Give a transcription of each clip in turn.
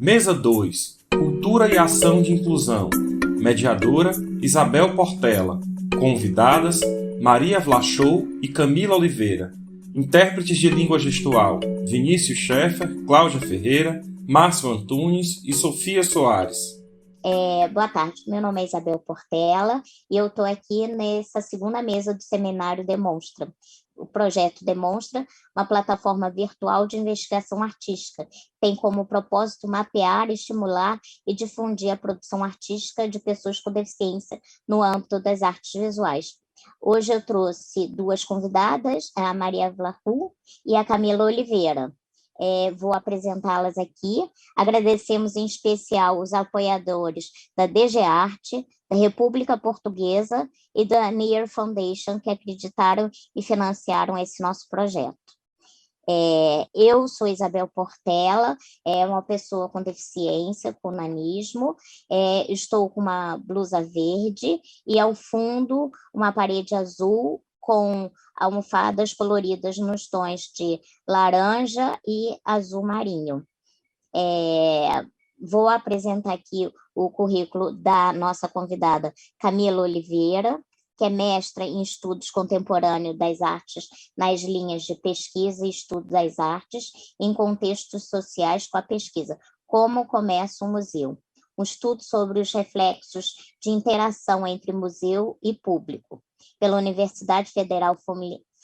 Mesa 2: Cultura e Ação de Inclusão. Mediadora: Isabel Portela. Convidadas: Maria Vlachou e Camila Oliveira. Intérpretes de língua gestual: Vinícius Scheffer, Cláudia Ferreira, Márcio Antunes e Sofia Soares. Boa tarde, meu nome é Isabel Portela e eu estou aqui nessa segunda mesa do seminário Demonstra. O projeto Demonstra, uma plataforma virtual de investigação artística, tem como propósito mapear, estimular e difundir a produção artística de pessoas com deficiência no âmbito das artes visuais. Hoje eu trouxe duas convidadas, a Maria Vlachou e a Camila Oliveira. Vou apresentá-las aqui. Agradecemos em especial os apoiadores da DG Arte, da República Portuguesa e da Near Foundation, que acreditaram e financiaram esse nosso projeto. Eu sou Isabel Portela, uma pessoa com deficiência, com nanismo, estou com uma blusa verde e ao fundo uma parede azul com almofadas coloridas nos tons de laranja e azul marinho. Vou apresentar aqui o currículo da nossa convidada Camila Oliveira, que é mestra em Estudos Contemporâneos das Artes nas linhas de pesquisa e estudo das artes em contextos sociais com a pesquisa Como Começa um Museu, um estudo sobre os reflexos de interação entre museu e público, pela Universidade Federal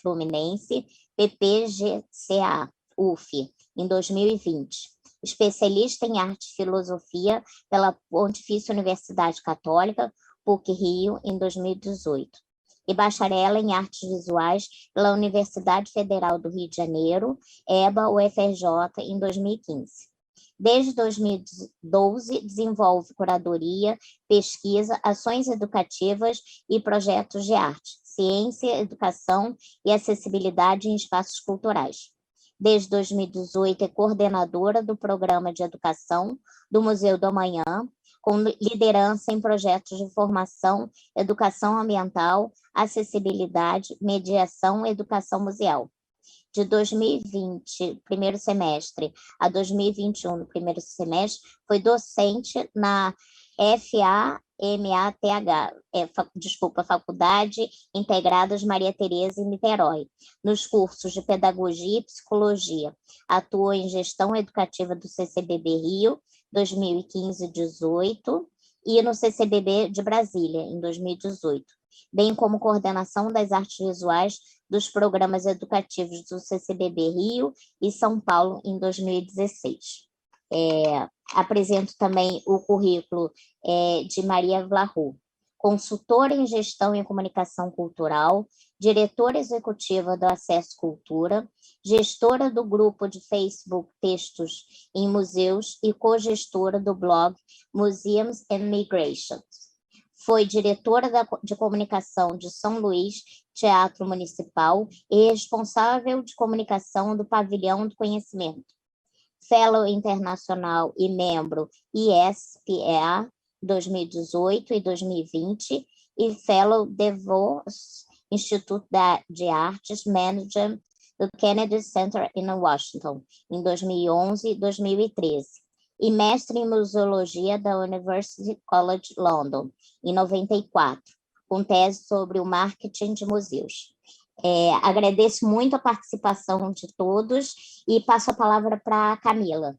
Fluminense, PPGCA, UF, em 2020. Especialista em arte e filosofia pela Pontifícia Universidade Católica, PUC-Rio, em 2018. E bacharela em artes visuais pela Universidade Federal do Rio de Janeiro, EBA-UFRJ, em 2015. Desde 2012, desenvolve curadoria, pesquisa, ações educativas e projetos de arte, ciência, educação e acessibilidade em espaços culturais. Desde 2018, é coordenadora do Programa de Educação do Museu do Amanhã, com liderança em projetos de formação, educação ambiental, acessibilidade, mediação e educação museal. De 2020, primeiro semestre, a 2021, no primeiro semestre, foi docente na Faculdade Integradas Maria Tereza, em Niterói, nos cursos de Pedagogia e Psicologia. Atuou em Gestão Educativa do CCBB Rio, 2015-18, e no CCBB de Brasília, em 2018, bem como coordenação das artes visuais dos programas educativos do CCBB Rio e São Paulo, em 2016. Apresento também o currículo de Maria Vlachou, consultora em gestão e comunicação cultural, diretora executiva do Acesso Cultura, gestora do grupo de Facebook Textos em Museus e cogestora do blog Museums and Migrations. Foi diretora de comunicação de São Luís Teatro Municipal e responsável de comunicação do Pavilhão do Conhecimento. Fellow Internacional e membro ISPEA 2018 e 2020 e Fellow DeVos Instituto de Artes Manager do Kennedy Center em Washington, em 2011 e 2013. E mestre em museologia da University College London, em 94, com tese sobre o marketing de museus. Agradeço muito a participação de todos e passo a palavra para a Camila.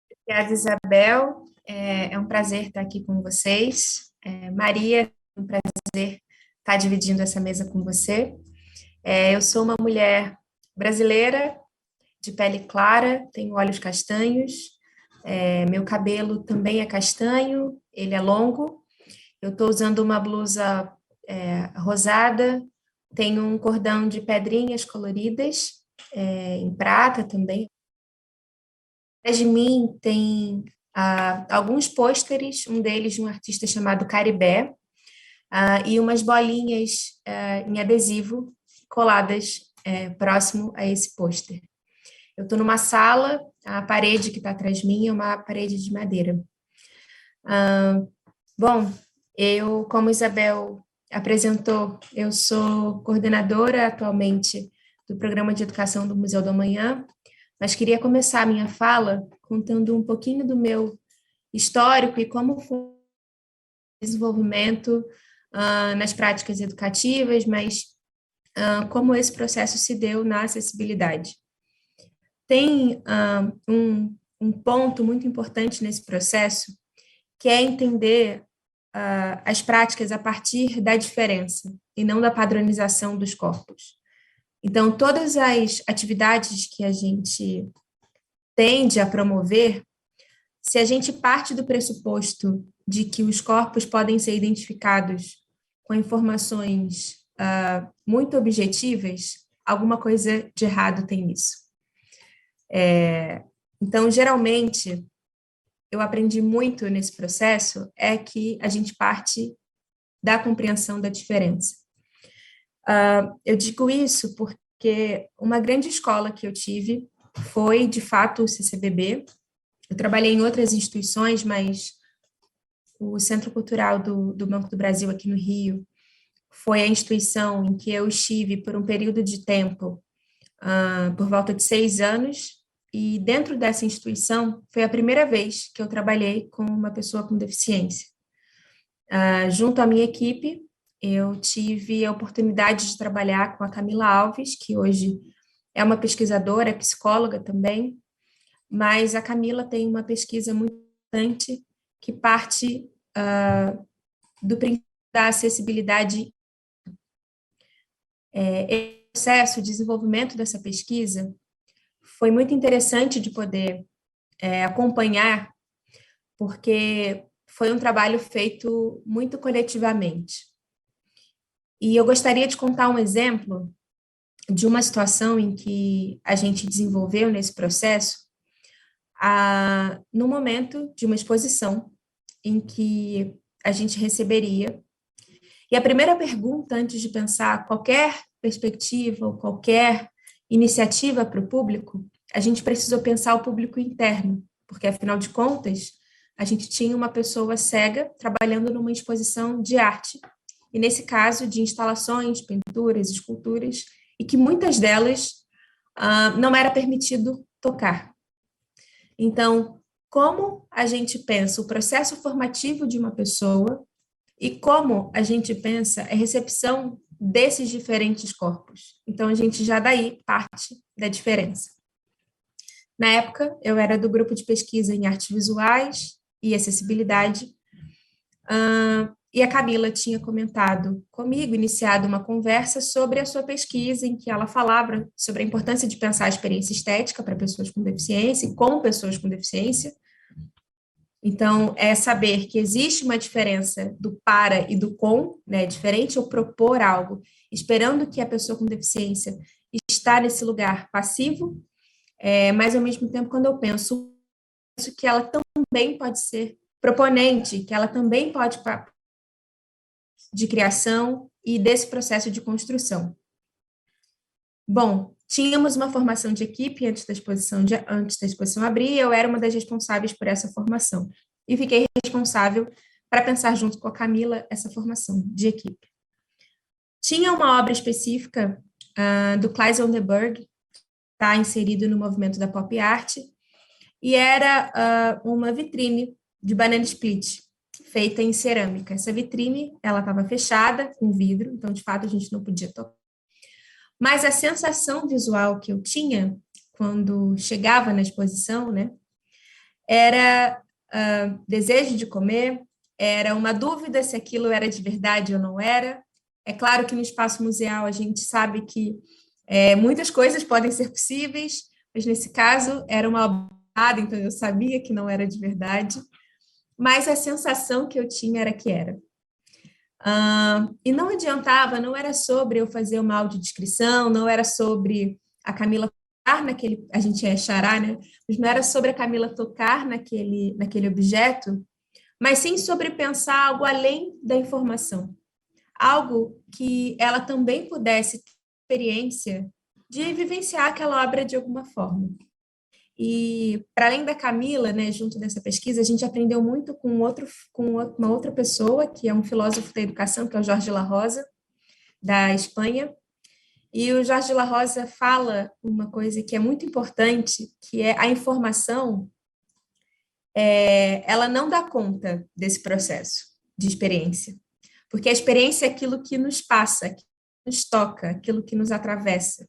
Obrigada, Isabel. É um prazer estar aqui com vocês. Maria, é um prazer estar dividindo essa mesa com você. Eu sou uma mulher brasileira, de pele clara, tenho olhos castanhos, meu cabelo também é castanho, ele é longo. Eu estou usando uma blusa rosada, tenho um cordão de pedrinhas coloridas, em prata também. Atrás de mim tem alguns pôsteres, um deles de um artista chamado Caribé, e umas bolinhas em adesivo coladas próximo a esse pôster. Eu estou numa sala, a parede que está atrás de mim é uma parede de madeira. Bom, como Isabel apresentou, eu sou coordenadora atualmente do Programa de Educação do Museu do Amanhã, mas queria começar a minha fala contando um pouquinho do meu histórico e como foi o desenvolvimento nas práticas educativas, mas como esse processo se deu na acessibilidade. Tem um ponto muito importante nesse processo, que é entender as práticas a partir da diferença e não da padronização dos corpos. Então, todas as atividades que a gente tende a promover, se a gente parte do pressuposto de que os corpos podem ser identificados com informações muito objetivas, alguma coisa de errado tem nisso. Então, geralmente, eu aprendi muito nesse processo é que a gente parte da compreensão da diferença. Eu digo isso porque uma grande escola que eu tive foi, de fato, o CCBB. Eu trabalhei em outras instituições, mas o Centro Cultural do Banco do Brasil, aqui no Rio, foi a instituição em que eu estive por um período de tempo, por volta de 6 anos, e dentro dessa instituição foi a primeira vez que eu trabalhei com uma pessoa com deficiência. Junto à minha equipe, eu tive a oportunidade de trabalhar com a Camila Alves, que hoje é uma pesquisadora, é psicóloga também, mas a Camila tem uma pesquisa muito importante que parte do princípio da acessibilidade. Esse processo de desenvolvimento dessa pesquisa foi muito interessante de poder acompanhar, porque foi um trabalho feito muito coletivamente. E eu gostaria de contar um exemplo de uma situação em que a gente desenvolveu nesse processo, no momento de uma exposição em que a gente receberia. E a primeira pergunta, antes de pensar qualquer perspectiva ou qualquer iniciativa para o público, a gente precisou pensar o público interno, porque, afinal de contas, a gente tinha uma pessoa cega trabalhando numa exposição de arte, e nesse caso de instalações, pinturas, esculturas, e que muitas delas não era permitido tocar. Então, como a gente pensa o processo formativo de uma pessoa e como a gente pensa a recepção desses diferentes corpos. Então, a gente já daí parte da diferença. Na época, eu era do grupo de pesquisa em artes visuais e acessibilidade, e a Camila tinha comentado comigo, iniciado uma conversa sobre a sua pesquisa, em que ela falava sobre a importância de pensar a experiência estética para pessoas com deficiência e com pessoas com deficiência. Então, é saber que existe uma diferença do para e do com, né? Diferente eu propor algo, esperando que a pessoa com deficiência está nesse lugar passivo, mas, ao mesmo tempo, quando eu penso que ela também pode ser proponente, que ela também pode de criação e desse processo de construção. Bom, tínhamos uma formação de equipe antes da exposição abrir, eu era uma das responsáveis por essa formação, e fiquei responsável para pensar junto com a Camila essa formação de equipe. Tinha uma obra específica do Claes Oldenburg, que está inserido no movimento da pop art, e era uma vitrine de banana split, feita em cerâmica. Essa vitrine, ela estava fechada, com vidro, então, de fato, a gente não podia tocar. Mas a sensação visual que eu tinha quando chegava na exposição, né, era desejo de comer, era uma dúvida se aquilo era de verdade ou não era. É claro que no espaço museal a gente sabe que muitas coisas podem ser possíveis, mas nesse caso era uma obra, então eu sabia que não era de verdade, mas a sensação que eu tinha era que era. E não adiantava, não era sobre eu fazer uma audiodescrição, não era sobre a Camila tocar naquele, a gente é xará, né? Mas não era sobre a Camila tocar naquele objeto, mas sim sobre pensar algo além da informação, algo que ela também pudesse ter experiência de vivenciar aquela obra de alguma forma. E, para além da Camila, né, junto dessa pesquisa, a gente aprendeu muito com uma outra pessoa, que é um filósofo da educação, que é o Jorge La Rosa, da Espanha, E o Jorge de la Rosa fala uma coisa que é muito importante, que é a informação, ela não dá conta desse processo de experiência, porque a experiência é aquilo que nos passa, que nos toca, aquilo que nos atravessa.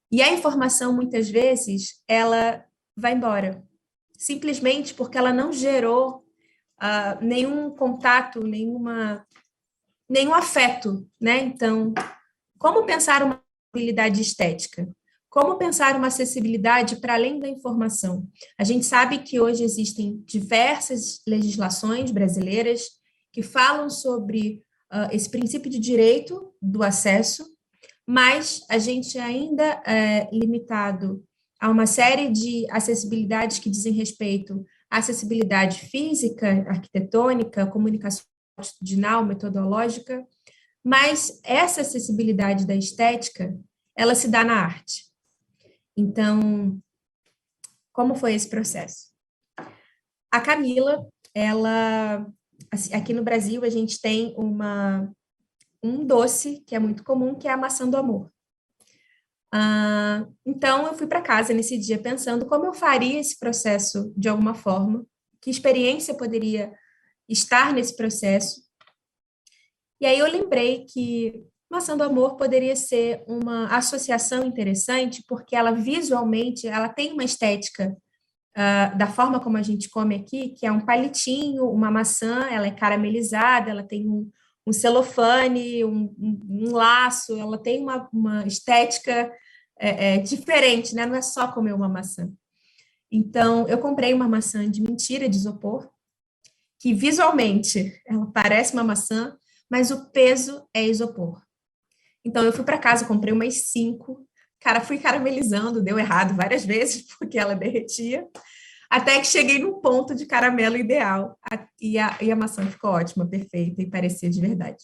E a informação, muitas vezes, ela vai embora, simplesmente porque ela não gerou nenhum contato, nenhum afeto, né? Então, como pensar uma habilidade estética? Como pensar uma acessibilidade para além da informação? A gente sabe que hoje existem diversas legislações brasileiras que falam sobre esse princípio de direito do acesso, mas a gente ainda é limitado a uma série de acessibilidades que dizem respeito à acessibilidade física, arquitetônica, comunicação atitudinal, metodológica, mas essa acessibilidade da estética, ela se dá na arte. Então, como foi esse processo? A Camila, ela, aqui no Brasil, a gente tem um doce que é muito comum, que é a maçã do amor. Então, eu fui para casa nesse dia pensando como eu faria esse processo de alguma forma, que experiência poderia estar nesse processo. E aí eu lembrei que maçã do amor poderia ser uma associação interessante, porque ela visualmente, ela tem uma estética da forma como a gente come aqui, que é um palitinho, uma maçã, ela é caramelizada, ela tem um celofane, um laço, ela tem uma estética diferente, né? Não é só comer uma maçã. Então, eu comprei uma maçã de mentira, de isopor, que visualmente ela parece uma maçã, mas o peso é isopor. Então, eu fui para casa, comprei umas 5, fui caramelizando, deu errado várias vezes, porque ela derretia, até que cheguei no ponto de caramelo ideal, e a maçã ficou ótima, perfeita, e parecia de verdade.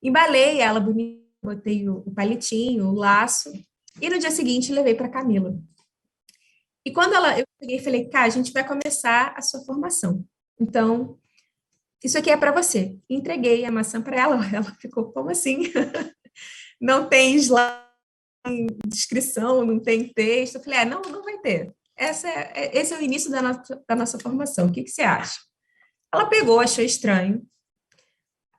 Embalei ela bonita, botei o palitinho, o laço, e no dia seguinte levei para Camila. E quando eu cheguei e falei, a gente vai começar a sua formação. Então, isso aqui é para você. Entreguei a maçã para ela, ela ficou, como assim? Não tem slide, descrição, não tem texto. Eu falei, não vai ter. Esse é o início da nossa formação. O que você acha? Ela pegou, achou estranho.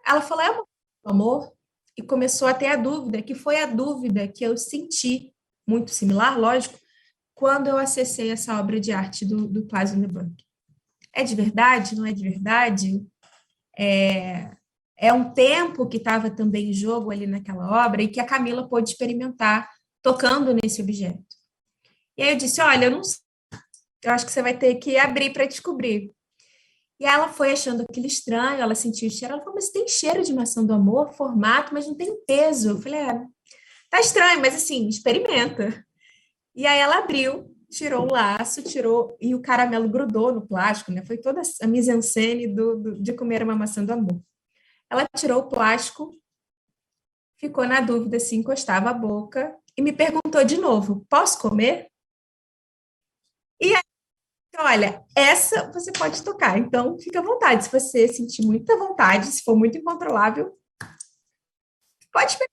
Ela falou, é amor? E começou a ter a dúvida, que foi a dúvida que eu senti, muito similar, lógico, quando eu acessei essa obra de arte do Klaus Lindbergh. É de verdade? Não é de verdade? É um tempo que estava também em jogo ali naquela obra e que a Camila pôde experimentar tocando nesse objeto. E aí eu disse, olha, eu não sei, eu acho que você vai ter que abrir para descobrir. E ela foi achando aquilo estranho, ela sentiu o cheiro, ela falou, mas tem cheiro de maçã do amor, formato, mas não tem peso. Eu falei, tá estranho, mas assim, experimenta. E aí ela abriu, tirou o laço, e o caramelo grudou no plástico, né? Foi toda a mise-en-scène de comer uma maçã do amor. Ela tirou o plástico, ficou na dúvida se encostava a boca e me perguntou de novo, posso comer? E aí, olha, essa você pode tocar, então fica à vontade. Se você sentir muita vontade, se for muito incontrolável, pode pegar.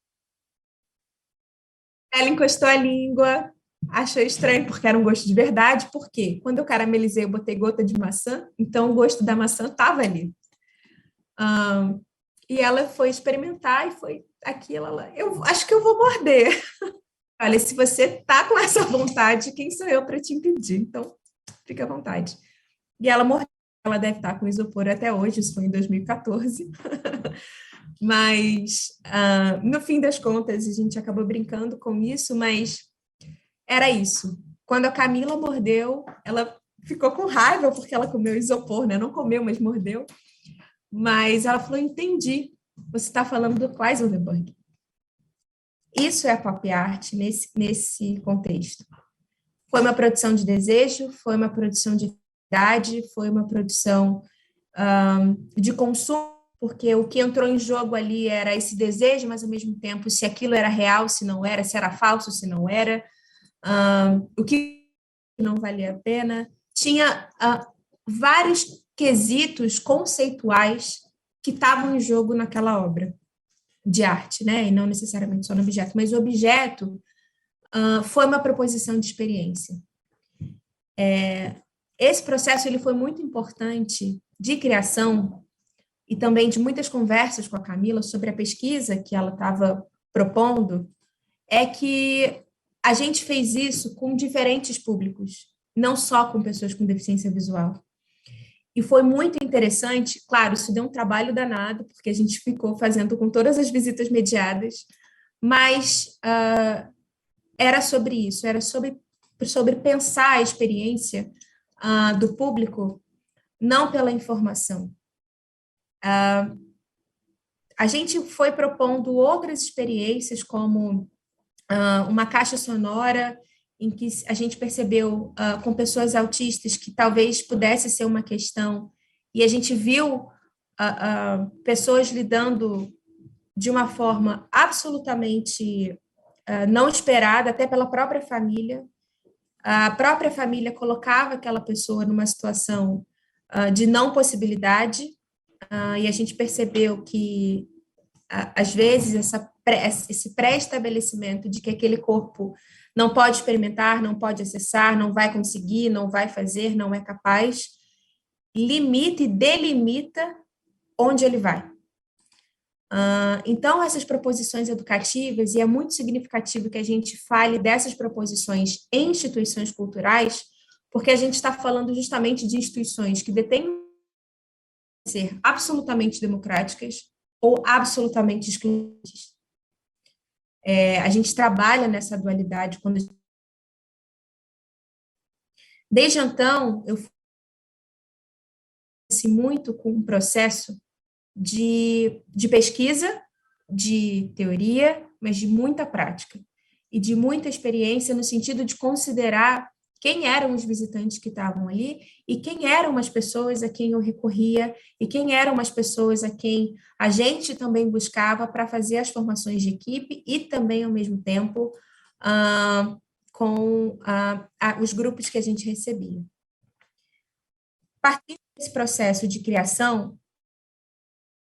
Ela encostou a língua, achou estranho porque era um gosto de verdade, porque quando eu caramelizei, eu botei gota de maçã, então o gosto da maçã estava ali. E ela foi experimentar e foi aquilo. Eu acho que eu vou morder. Olha, se você tá com essa vontade, quem sou eu para te impedir? Então, fica à vontade. E ela mordeu. Ela deve estar com isopor até hoje, isso foi em 2014. Mas, no fim das contas, a gente acabou brincando com isso, mas era isso. Quando a Camila mordeu, ela ficou com raiva porque ela comeu isopor, né? Não comeu, mas mordeu. Mas ela falou, entendi, você está falando do Klaus Lindbergh. Isso é a pop art nesse contexto. Foi uma produção de desejo, foi uma produção de idade, foi uma produção de consumo, porque o que entrou em jogo ali era esse desejo, mas ao mesmo tempo se aquilo era real, se não era, se era falso, se não era, o que não valia a pena. Tinha vários quesitos conceituais que estavam em jogo naquela obra. de arte, né? E não necessariamente só no objeto, mas o objeto foi uma proposição de experiência. Esse processo ele foi muito importante de criação e também de muitas conversas com a Camila sobre a pesquisa que ela estava propondo, é que a gente fez isso com diferentes públicos, não só com pessoas com deficiência visual. E foi muito interessante, claro, isso deu um trabalho danado, porque a gente ficou fazendo com todas as visitas mediadas, mas era sobre isso, era sobre pensar a experiência do público, não pela informação. A gente foi propondo outras experiências, como uma caixa sonora, em que a gente percebeu com pessoas autistas que talvez pudesse ser uma questão, e a gente viu pessoas lidando de uma forma absolutamente não esperada, até pela própria família. A própria família colocava aquela pessoa numa situação de não possibilidade, e a gente percebeu que, às vezes, esse pré-estabelecimento de que aquele corpo não pode experimentar, não pode acessar, não vai conseguir, não vai fazer, não é capaz, limita e delimita onde ele vai. Então, essas proposições educativas, e é muito significativo que a gente fale dessas proposições em instituições culturais, porque a gente está falando justamente de instituições que detêm ser absolutamente democráticas ou absolutamente excludentes. A gente trabalha nessa dualidade. Desde então, eu fui muito com um processo de pesquisa, de teoria, mas de muita prática e de muita experiência no sentido de considerar quem eram os visitantes que estavam ali e quem eram as pessoas a quem eu recorria e quem eram as pessoas a quem a gente também buscava para fazer as formações de equipe e também, ao mesmo tempo, com os grupos que a gente recebia. Partindo desse processo de criação,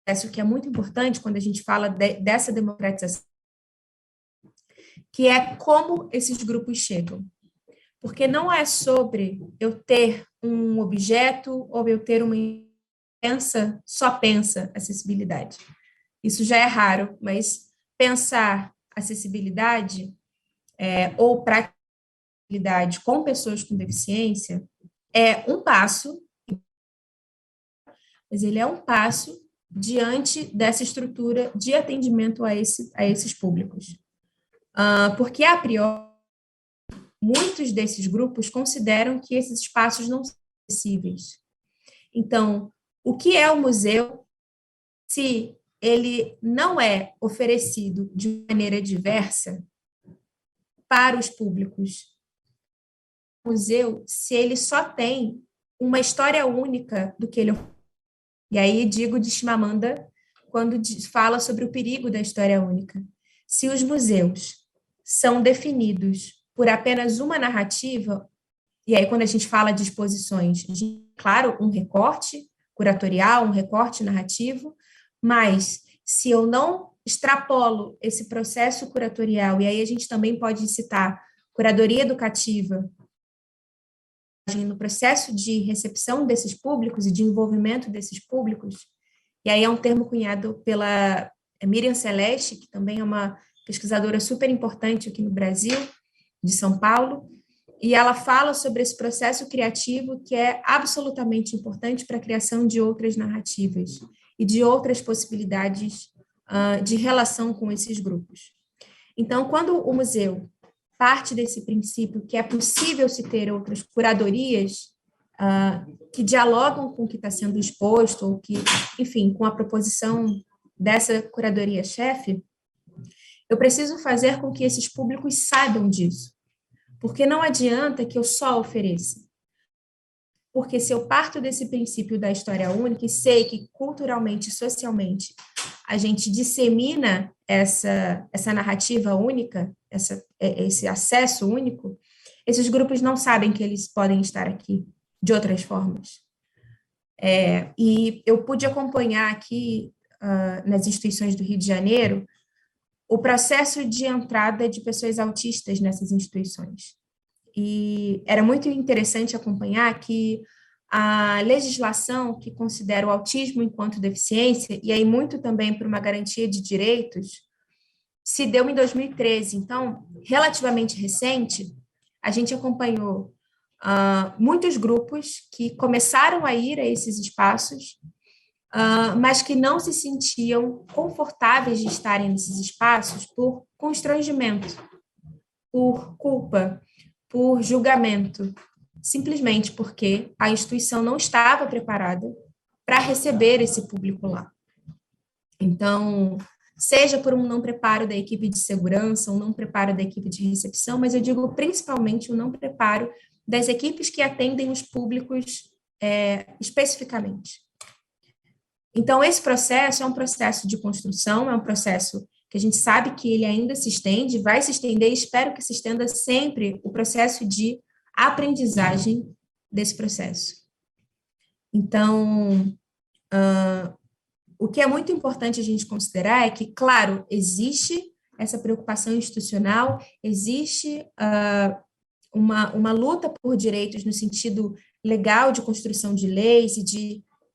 processo que é muito importante quando a gente fala dessa democratização, que é como esses grupos chegam. Porque não é sobre eu ter um objeto ou eu ter uma só pensa acessibilidade. Isso já é raro, mas pensar acessibilidade ou praticidade com pessoas com deficiência é um passo, mas ele é um passo diante dessa estrutura de atendimento a esses públicos. Porque, a priori, muitos desses grupos consideram que esses espaços não são acessíveis. Então, o que é o museu se ele não é oferecido de maneira diversa para os públicos? O museu, se ele só tem uma história única do que ele oferece. E aí digo de Chimamanda, quando fala sobre o perigo da história única. Se os museus são definidos por apenas uma narrativa, e aí quando a gente fala de exposições, claro, um recorte curatorial, um recorte narrativo, mas se eu não extrapolo esse processo curatorial, e aí a gente também pode citar curadoria educativa, no processo de recepção desses públicos e de envolvimento desses públicos, e aí é um termo cunhado pela Miriam Celeste, que também é uma pesquisadora super importante aqui no Brasil, de São Paulo, e ela fala sobre esse processo criativo que é absolutamente importante para a criação de outras narrativas e de outras possibilidades de relação com esses grupos. Então, quando o museu parte desse princípio que é possível se ter outras curadorias que dialogam com o que está sendo exposto, ou que, enfim, com a proposição dessa curadoria-chefe, eu preciso fazer com que esses públicos saibam disso. Porque não adianta que eu só ofereça. Porque se eu parto desse princípio da história única e sei que culturalmente e socialmente a gente dissemina essa narrativa única, esse acesso único, esses grupos não sabem que eles podem estar aqui de outras formas. E eu pude acompanhar aqui nas instituições do Rio de Janeiro, o processo de entrada de pessoas autistas nessas instituições. E era muito interessante acompanhar que a legislação que considera o autismo enquanto deficiência, e aí muito também por uma garantia de direitos, se deu em 2013. Então, relativamente recente, a gente acompanhou muitos grupos que começaram a ir a esses espaços, mas que não se sentiam confortáveis de estarem nesses espaços por constrangimento, por culpa, por julgamento, simplesmente porque a instituição não estava preparada para receber esse público lá. Então, seja por um não preparo da equipe de segurança, um não preparo da equipe de recepção, mas eu digo principalmente um não preparo das equipes que atendem os públicos especificamente. Então, esse processo é um processo de construção, é um processo que a gente sabe que ele ainda se estende, vai se estender, e espero que se estenda sempre o processo de aprendizagem desse processo. Então, o que é muito importante a gente considerar é que, claro, existe essa preocupação institucional, existe uma luta por direitos no sentido legal de construção de leis e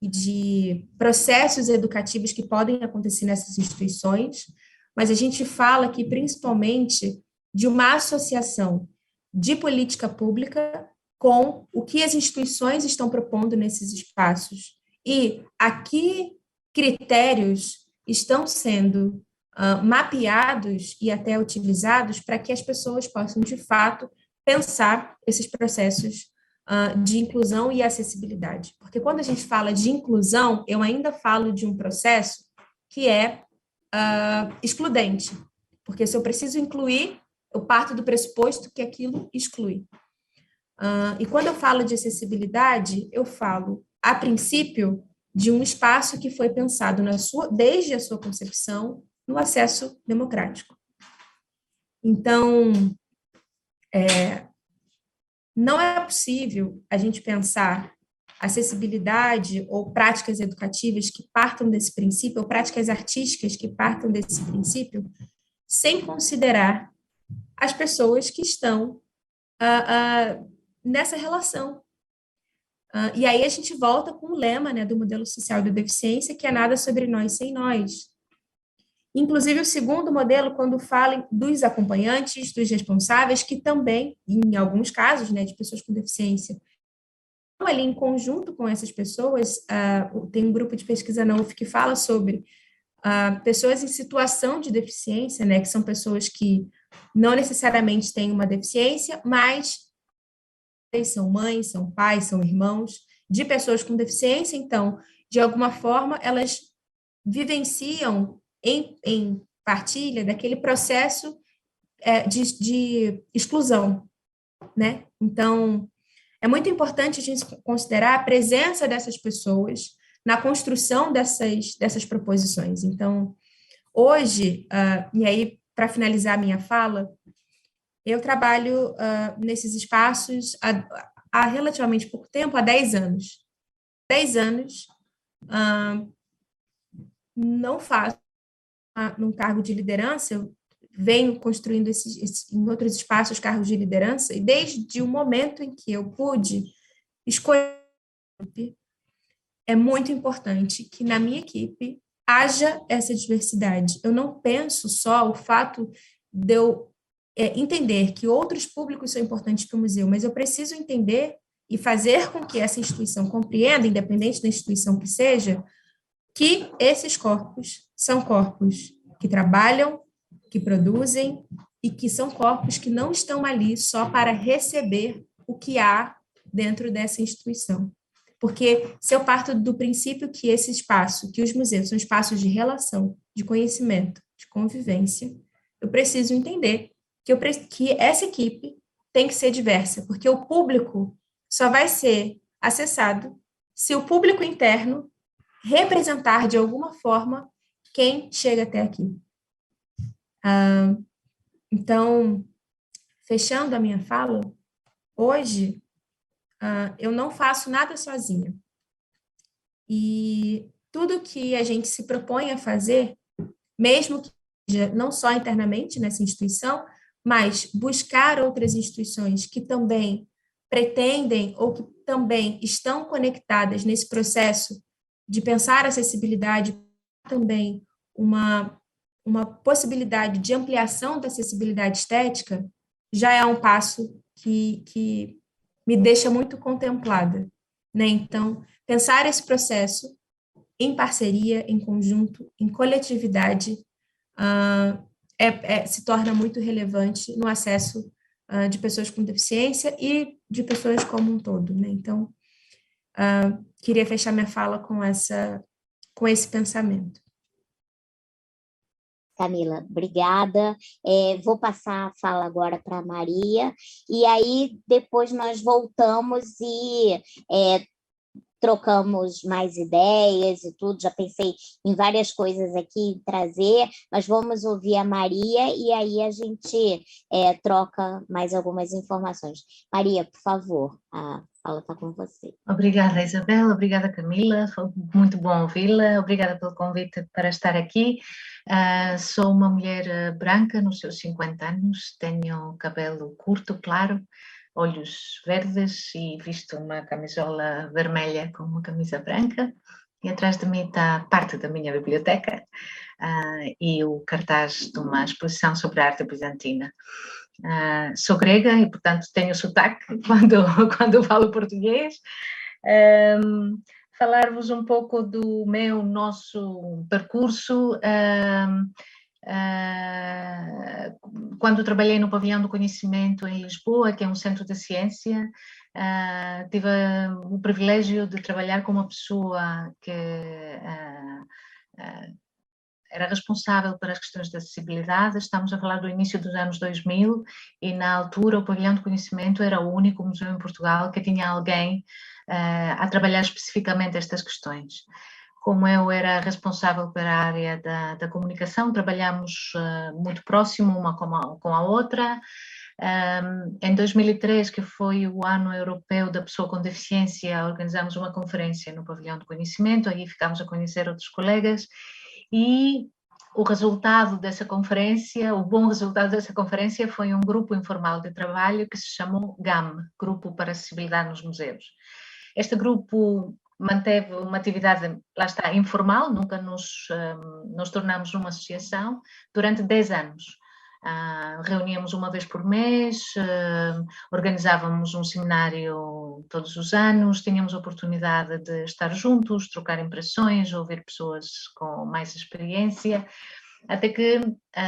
de processos educativos que podem acontecer nessas instituições, mas a gente fala aqui principalmente de uma associação de política pública com o que as instituições estão propondo nesses espaços e a que critérios estão sendo mapeados e até utilizados para que as pessoas possam, de fato, pensar esses processos de inclusão e acessibilidade. Porque quando a gente fala de inclusão, eu ainda falo de um processo que é excludente. Porque se eu preciso incluir, eu parto do pressuposto que aquilo exclui. E quando eu falo de acessibilidade, eu falo, a princípio, de um espaço que foi pensado desde a sua concepção no acesso democrático. Então, não é possível a gente pensar acessibilidade ou práticas educativas que partam desse princípio, ou práticas artísticas que partam desse princípio, sem considerar as pessoas que estão nessa relação. E aí a gente volta com o lema, né, do modelo social da deficiência, que é nada sobre nós sem nós. Inclusive, o segundo modelo, quando fala dos acompanhantes, dos responsáveis, que também, em alguns casos, né, de pessoas com deficiência, estão ali em conjunto com essas pessoas, tem um grupo de pesquisa na UF que fala sobre pessoas em situação de deficiência, né, que são pessoas que não necessariamente têm uma deficiência, mas são mães, são pais, são irmãos de pessoas com deficiência, então, de alguma forma, elas vivenciam em partilha daquele processo de exclusão, né? Então, é muito importante a gente considerar a presença dessas pessoas na construção dessas proposições. Então, hoje, e aí, para finalizar a minha fala, eu trabalho nesses espaços há relativamente pouco tempo, há 10 anos. 10 anos, não faço num cargo de liderança, eu venho construindo em outros espaços cargos de liderança, e desde o momento em que eu pude escolher, é muito importante que na minha equipe haja essa diversidade. Eu não penso só o fato de eu entender que outros públicos são importantes para o museu, mas eu preciso entender e fazer com que essa instituição compreenda, independente da instituição que seja, que esses corpos são corpos que trabalham, que produzem e que são corpos que não estão ali só para receber o que há dentro dessa instituição. Porque se eu parto do princípio que esse espaço, que os museus são espaços de relação, de conhecimento, de convivência, eu preciso entender que essa equipe tem que ser diversa, porque o público só vai ser acessado se o público interno representar de alguma forma quem chega até aqui. Então, fechando a minha fala, hoje eu não faço nada sozinha. E tudo que a gente se propõe a fazer, mesmo que seja não só internamente nessa instituição, mas buscar outras instituições que também pretendem ou que também estão conectadas nesse processo de pensar acessibilidade, também uma possibilidade de ampliação da acessibilidade estética, já é um passo que me deixa muito contemplada, né? Então, pensar esse processo em parceria, em conjunto, em coletividade, se torna muito relevante no acesso de pessoas com deficiência e de pessoas como um todo, né? Então, queria fechar minha fala com esse pensamento. Camila, obrigada. Vou passar a fala agora para a Maria, e aí depois nós voltamos e trocamos mais ideias e tudo. Já pensei em várias coisas aqui em trazer, mas vamos ouvir a Maria e aí a gente troca mais algumas informações. Maria, por favor, a fala está com você. Obrigada, Isabel. Obrigada, Camila. Foi muito bom ouvi-la. Obrigada pelo convite para estar aqui. Sou uma mulher branca, nos seus 50 anos, tenho cabelo curto, claro, olhos verdes e visto uma camisola vermelha com uma camisa branca. E atrás de mim está parte da minha biblioteca e o cartaz de uma exposição sobre a arte bizantina. Sou grega e, portanto, tenho sotaque quando falo português. Falar-vos um pouco do nosso percurso. Quando trabalhei no Pavilhão do Conhecimento em Lisboa, que é um centro de ciência, tive o privilégio de trabalhar com uma pessoa que era responsável por as questões de acessibilidade. Estamos a falar do início dos anos 2000 e, na altura, o Pavilhão do Conhecimento era o único museu em Portugal que tinha alguém a trabalhar especificamente estas questões. Como eu era responsável pela área da comunicação, trabalhamos muito próximo uma com a outra. Em 2003, que foi o Ano Europeu da Pessoa com Deficiência, organizamos uma conferência no Pavilhão do Conhecimento, aí ficámos a conhecer outros colegas. E o resultado dessa conferência, o bom resultado dessa conferência foi um grupo informal de trabalho que se chamou GAM, Grupo para a Acessibilidade nos Museus. Este grupo manteve uma atividade, lá está, informal, nunca nos tornamos numa associação, durante 10 anos. Reuníamos uma vez por mês, organizávamos um seminário todos os anos, tínhamos a oportunidade de estar juntos, trocar impressões, ouvir pessoas com mais experiência, até que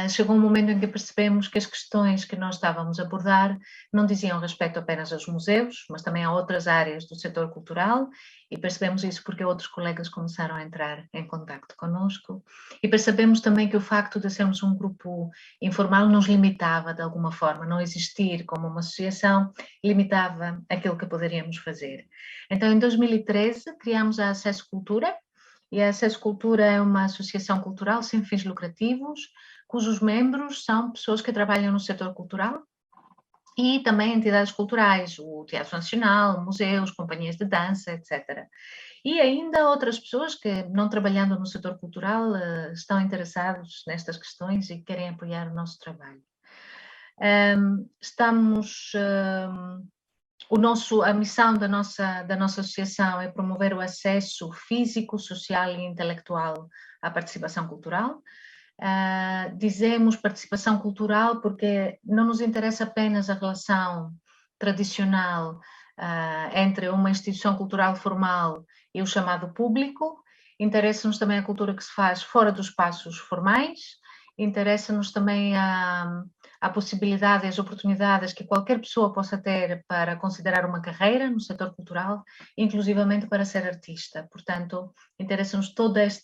chegou um momento em que percebemos que as questões que nós estávamos a abordar não diziam respeito apenas aos museus, mas também a outras áreas do setor cultural, e percebemos isso porque outros colegas começaram a entrar em contacto connosco, e percebemos também que o facto de sermos um grupo informal nos limitava de alguma forma, não existir como uma associação limitava aquilo que poderíamos fazer. Então, em 2013, criámos a Acesso Cultura, e a Acesso Cultura é uma associação cultural sem fins lucrativos, cujos membros são pessoas que trabalham no setor cultural e também entidades culturais, o Teatro Nacional, museus, companhias de dança, etc. E ainda outras pessoas que, não trabalhando no setor cultural, estão interessados nestas questões e querem apoiar o nosso trabalho. A missão da nossa associação é promover o acesso físico, social e intelectual à participação cultural. Dizemos participação cultural porque não nos interessa apenas a relação tradicional entre uma instituição cultural formal e o chamado público, interessa-nos também a cultura que se faz fora dos espaços formais, interessa-nos também a possibilidade e as oportunidades que qualquer pessoa possa ter para considerar uma carreira no setor cultural, inclusivamente para ser artista. Portanto, interessam-nos todas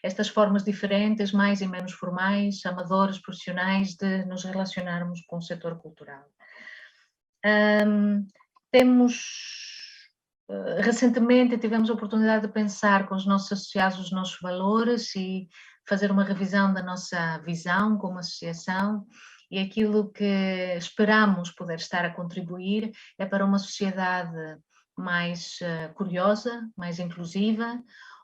estas formas diferentes, mais e menos formais, amadores, profissionais, de nos relacionarmos com o setor cultural. Recentemente tivemos a oportunidade de pensar com os nossos associados os nossos valores e fazer uma revisão da nossa visão como associação, e aquilo que esperamos poder estar a contribuir é para uma sociedade mais curiosa, mais inclusiva,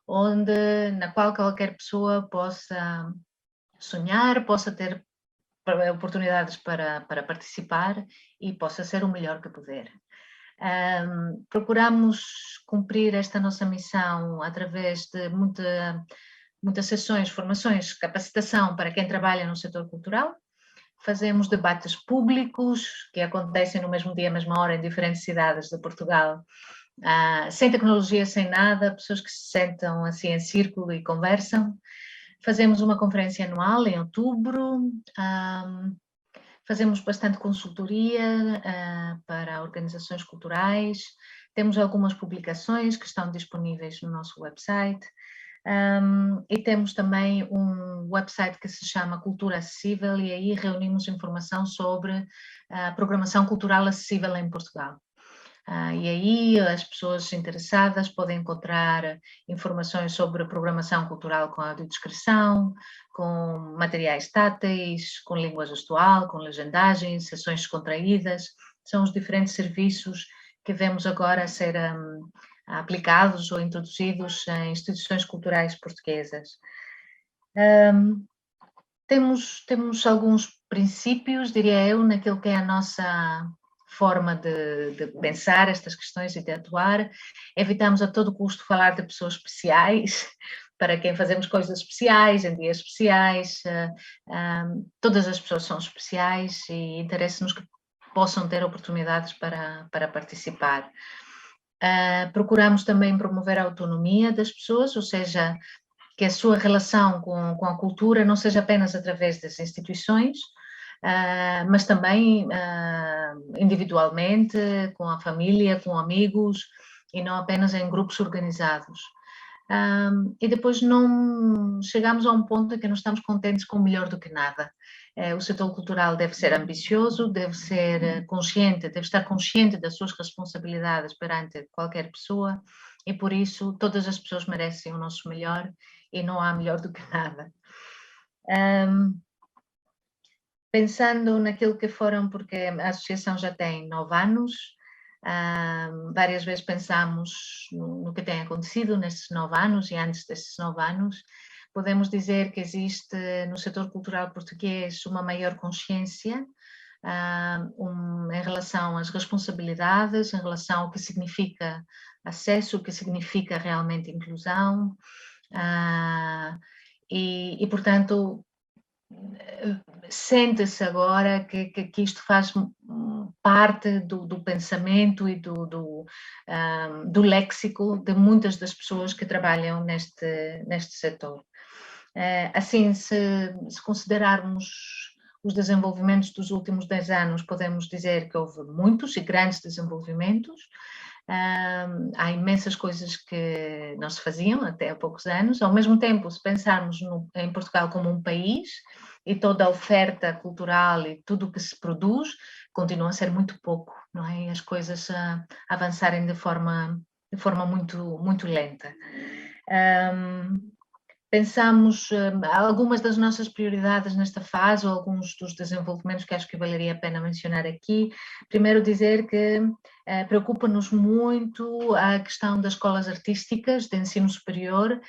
na qual qualquer pessoa possa sonhar, possa ter oportunidades para participar e possa ser o melhor que puder. Procuramos cumprir esta nossa missão através de muitas sessões, formações, capacitação para quem trabalha no setor cultural. Fazemos debates públicos que acontecem no mesmo dia, mesma hora, em diferentes cidades de Portugal, sem tecnologia, sem nada, pessoas que se sentam assim em círculo e conversam. Fazemos uma conferência anual em outubro, fazemos bastante consultoria para organizações culturais, temos algumas publicações que estão disponíveis no nosso website, e temos também um website que se chama Cultura Acessível, e aí reunimos informação sobre a programação cultural acessível em Portugal. E aí as pessoas interessadas podem encontrar informações sobre a programação cultural com audiodescrição, com materiais táteis, com língua gestual, com legendagem, sessões descontraídas. São os diferentes serviços que vemos agora ser aplicados ou introduzidos em instituições culturais portuguesas. Temos alguns princípios, diria eu, naquilo que é a nossa forma de pensar estas questões e de atuar. Evitamos a todo custo falar de pessoas especiais, para quem fazemos coisas especiais, em dias especiais. Todas as pessoas são especiais e interessa-nos que possam ter oportunidades para participar. Procuramos também promover a autonomia das pessoas, ou seja, que a sua relação com a cultura não seja apenas através das instituições, mas também individualmente, com a família, com amigos, e não apenas em grupos organizados. E depois não chegamos a um ponto em que não estamos contentes com melhor do que nada. O setor cultural deve ser ambicioso, deve ser consciente, deve estar consciente das suas responsabilidades perante qualquer pessoa, e por isso todas as pessoas merecem o nosso melhor e não há melhor do que nada. Pensando naquilo que foram, porque a associação já tem 9 anos, várias vezes pensamos no que tem acontecido nestes 9 anos e antes destes 9 anos. Podemos dizer que existe no setor cultural português uma maior consciência em relação às responsabilidades, em relação ao que significa acesso, o que significa realmente inclusão, e portanto, sente-se agora que isto faz parte do pensamento e do léxico de muitas das pessoas que trabalham neste setor. Assim, se considerarmos os desenvolvimentos dos últimos 10 anos, podemos dizer que houve muitos e grandes desenvolvimentos. Há imensas coisas que não se faziam até há poucos anos. Ao mesmo tempo, se pensarmos em Portugal como um país e toda a oferta cultural e tudo o que se produz, continua a ser muito pouco, não é? E as coisas avançarem de forma muito, muito lenta. Pensamos algumas das nossas prioridades nesta fase, ou alguns dos desenvolvimentos que acho que valeria a pena mencionar aqui. Primeiro dizer que preocupa-nos muito a questão das escolas artísticas de ensino superior,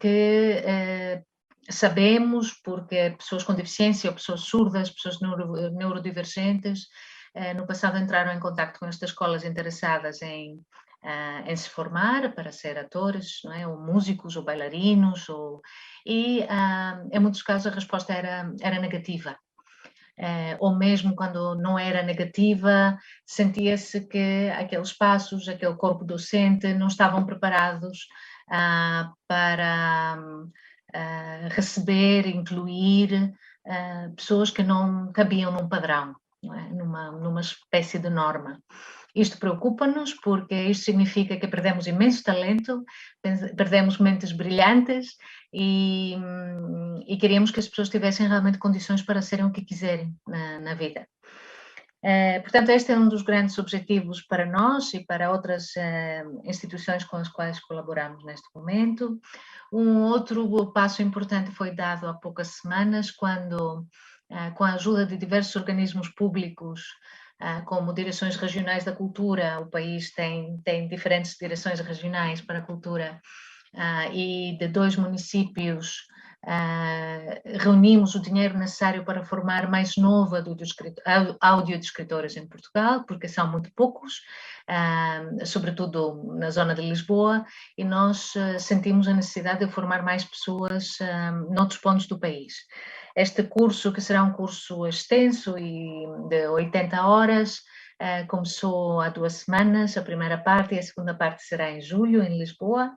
que sabemos, porque pessoas com deficiência, ou pessoas surdas, pessoas neurodivergentes, no passado entraram em contato com estas escolas interessadas em se formar para ser atores, não é? Ou músicos, ou bailarinos, e em muitos casos a resposta era negativa. Ou mesmo quando não era negativa, sentia-se que aqueles espaços, aquele corpo docente não estavam preparados para receber, incluir pessoas que não cabiam num padrão, não é? numa espécie de norma. Isto preocupa-nos porque isto significa que perdemos imenso talento, perdemos mentes brilhantes e queríamos que as pessoas tivessem realmente condições para serem o que quiserem na vida. Portanto, este é um dos grandes objetivos para nós e para outras instituições com as quais colaboramos neste momento. Um outro passo importante foi dado há poucas semanas, quando, com a ajuda de diversos organismos públicos, como direções regionais da cultura, o país tem diferentes direções regionais para a cultura, e de 2 municípios reunimos o dinheiro necessário para formar mais 9 audiodescritores em Portugal, porque são muito poucos, sobretudo na zona de Lisboa, e nós sentimos a necessidade de formar mais pessoas noutros pontos do país. Este curso, que será um curso extenso e de 80 horas, começou há 2 semanas, a primeira parte, e a segunda parte será em julho, em Lisboa.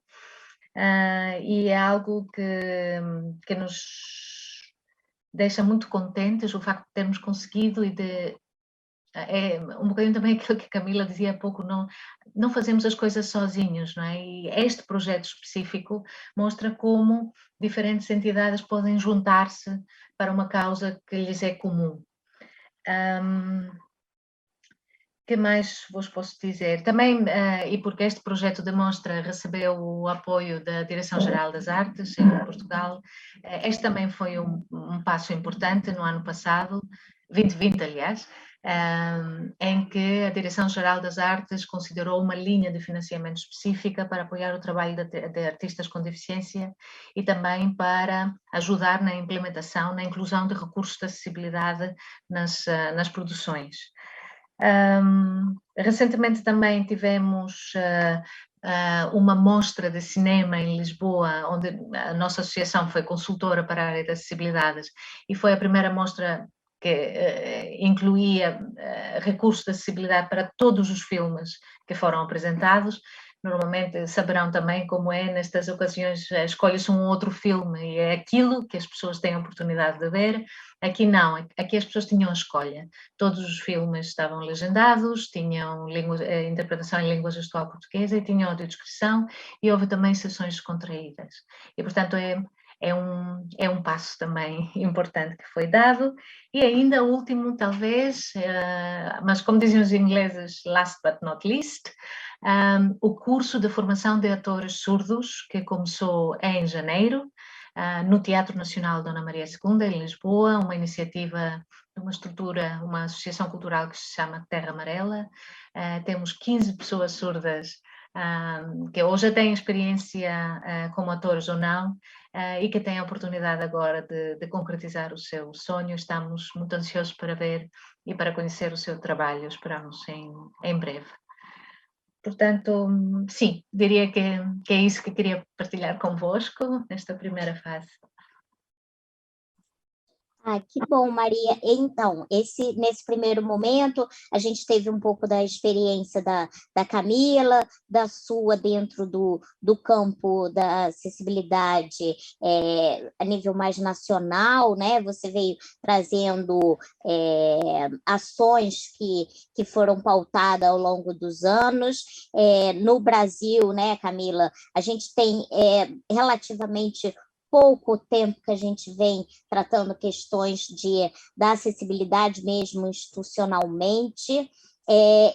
E é algo que nos deixa muito contentes, o facto de termos conseguido, e é um bocadinho também aquilo que a Camila dizia há pouco, não fazemos as coisas sozinhos, não é? E este projeto específico mostra como diferentes entidades podem juntar-se para uma causa que lhes é comum. Que mais vos posso dizer? Também, e porque este projeto de mostra recebeu o apoio da Direção-Geral das Artes em Portugal, este também foi um passo importante no ano passado, 2020 aliás, em que a Direção-Geral das Artes considerou uma linha de financiamento específica para apoiar o trabalho de artistas com deficiência e também para ajudar na implementação, na inclusão de recursos de acessibilidade nas produções. Recentemente também tivemos uma mostra de cinema em Lisboa, onde a nossa associação foi consultora para a área de acessibilidades, e foi a primeira mostra que incluía recursos de acessibilidade para todos os filmes que foram apresentados. Normalmente saberão também como é nestas ocasiões, escolhe-se um outro filme e é aquilo que as pessoas têm a oportunidade de ver. Aqui não, aqui as pessoas tinham a escolha. Todos os filmes estavam legendados, tinham interpretação em língua gestual portuguesa e tinham audiodescrição, e houve também sessões descontraídas. E, portanto, é um passo também importante que foi dado. E ainda o último, talvez, mas como diziam os ingleses, last but not least, o curso de formação de atores surdos, que começou em janeiro, no Teatro Nacional Dona Maria II, em Lisboa, uma iniciativa de uma estrutura, uma associação cultural que se chama Terra Amarela. Temos 15 pessoas surdas que ou já têm experiência como atores ou não, e que têm a oportunidade agora de concretizar o seu sonho. Estamos muito ansiosos para ver e para conhecer o seu trabalho, esperamos em breve. Portanto, sim, diria que é isso que queria partilhar convosco nesta primeira fase. Que bom, Maria. Então, nesse primeiro momento, a gente teve um pouco da experiência da Camila, da sua dentro do campo da acessibilidade a nível mais nacional, né? Você veio trazendo ações que foram pautadas ao longo dos anos. No Brasil, né, Camila, a gente tem relativamente pouco tempo que a gente vem tratando questões da acessibilidade mesmo institucionalmente.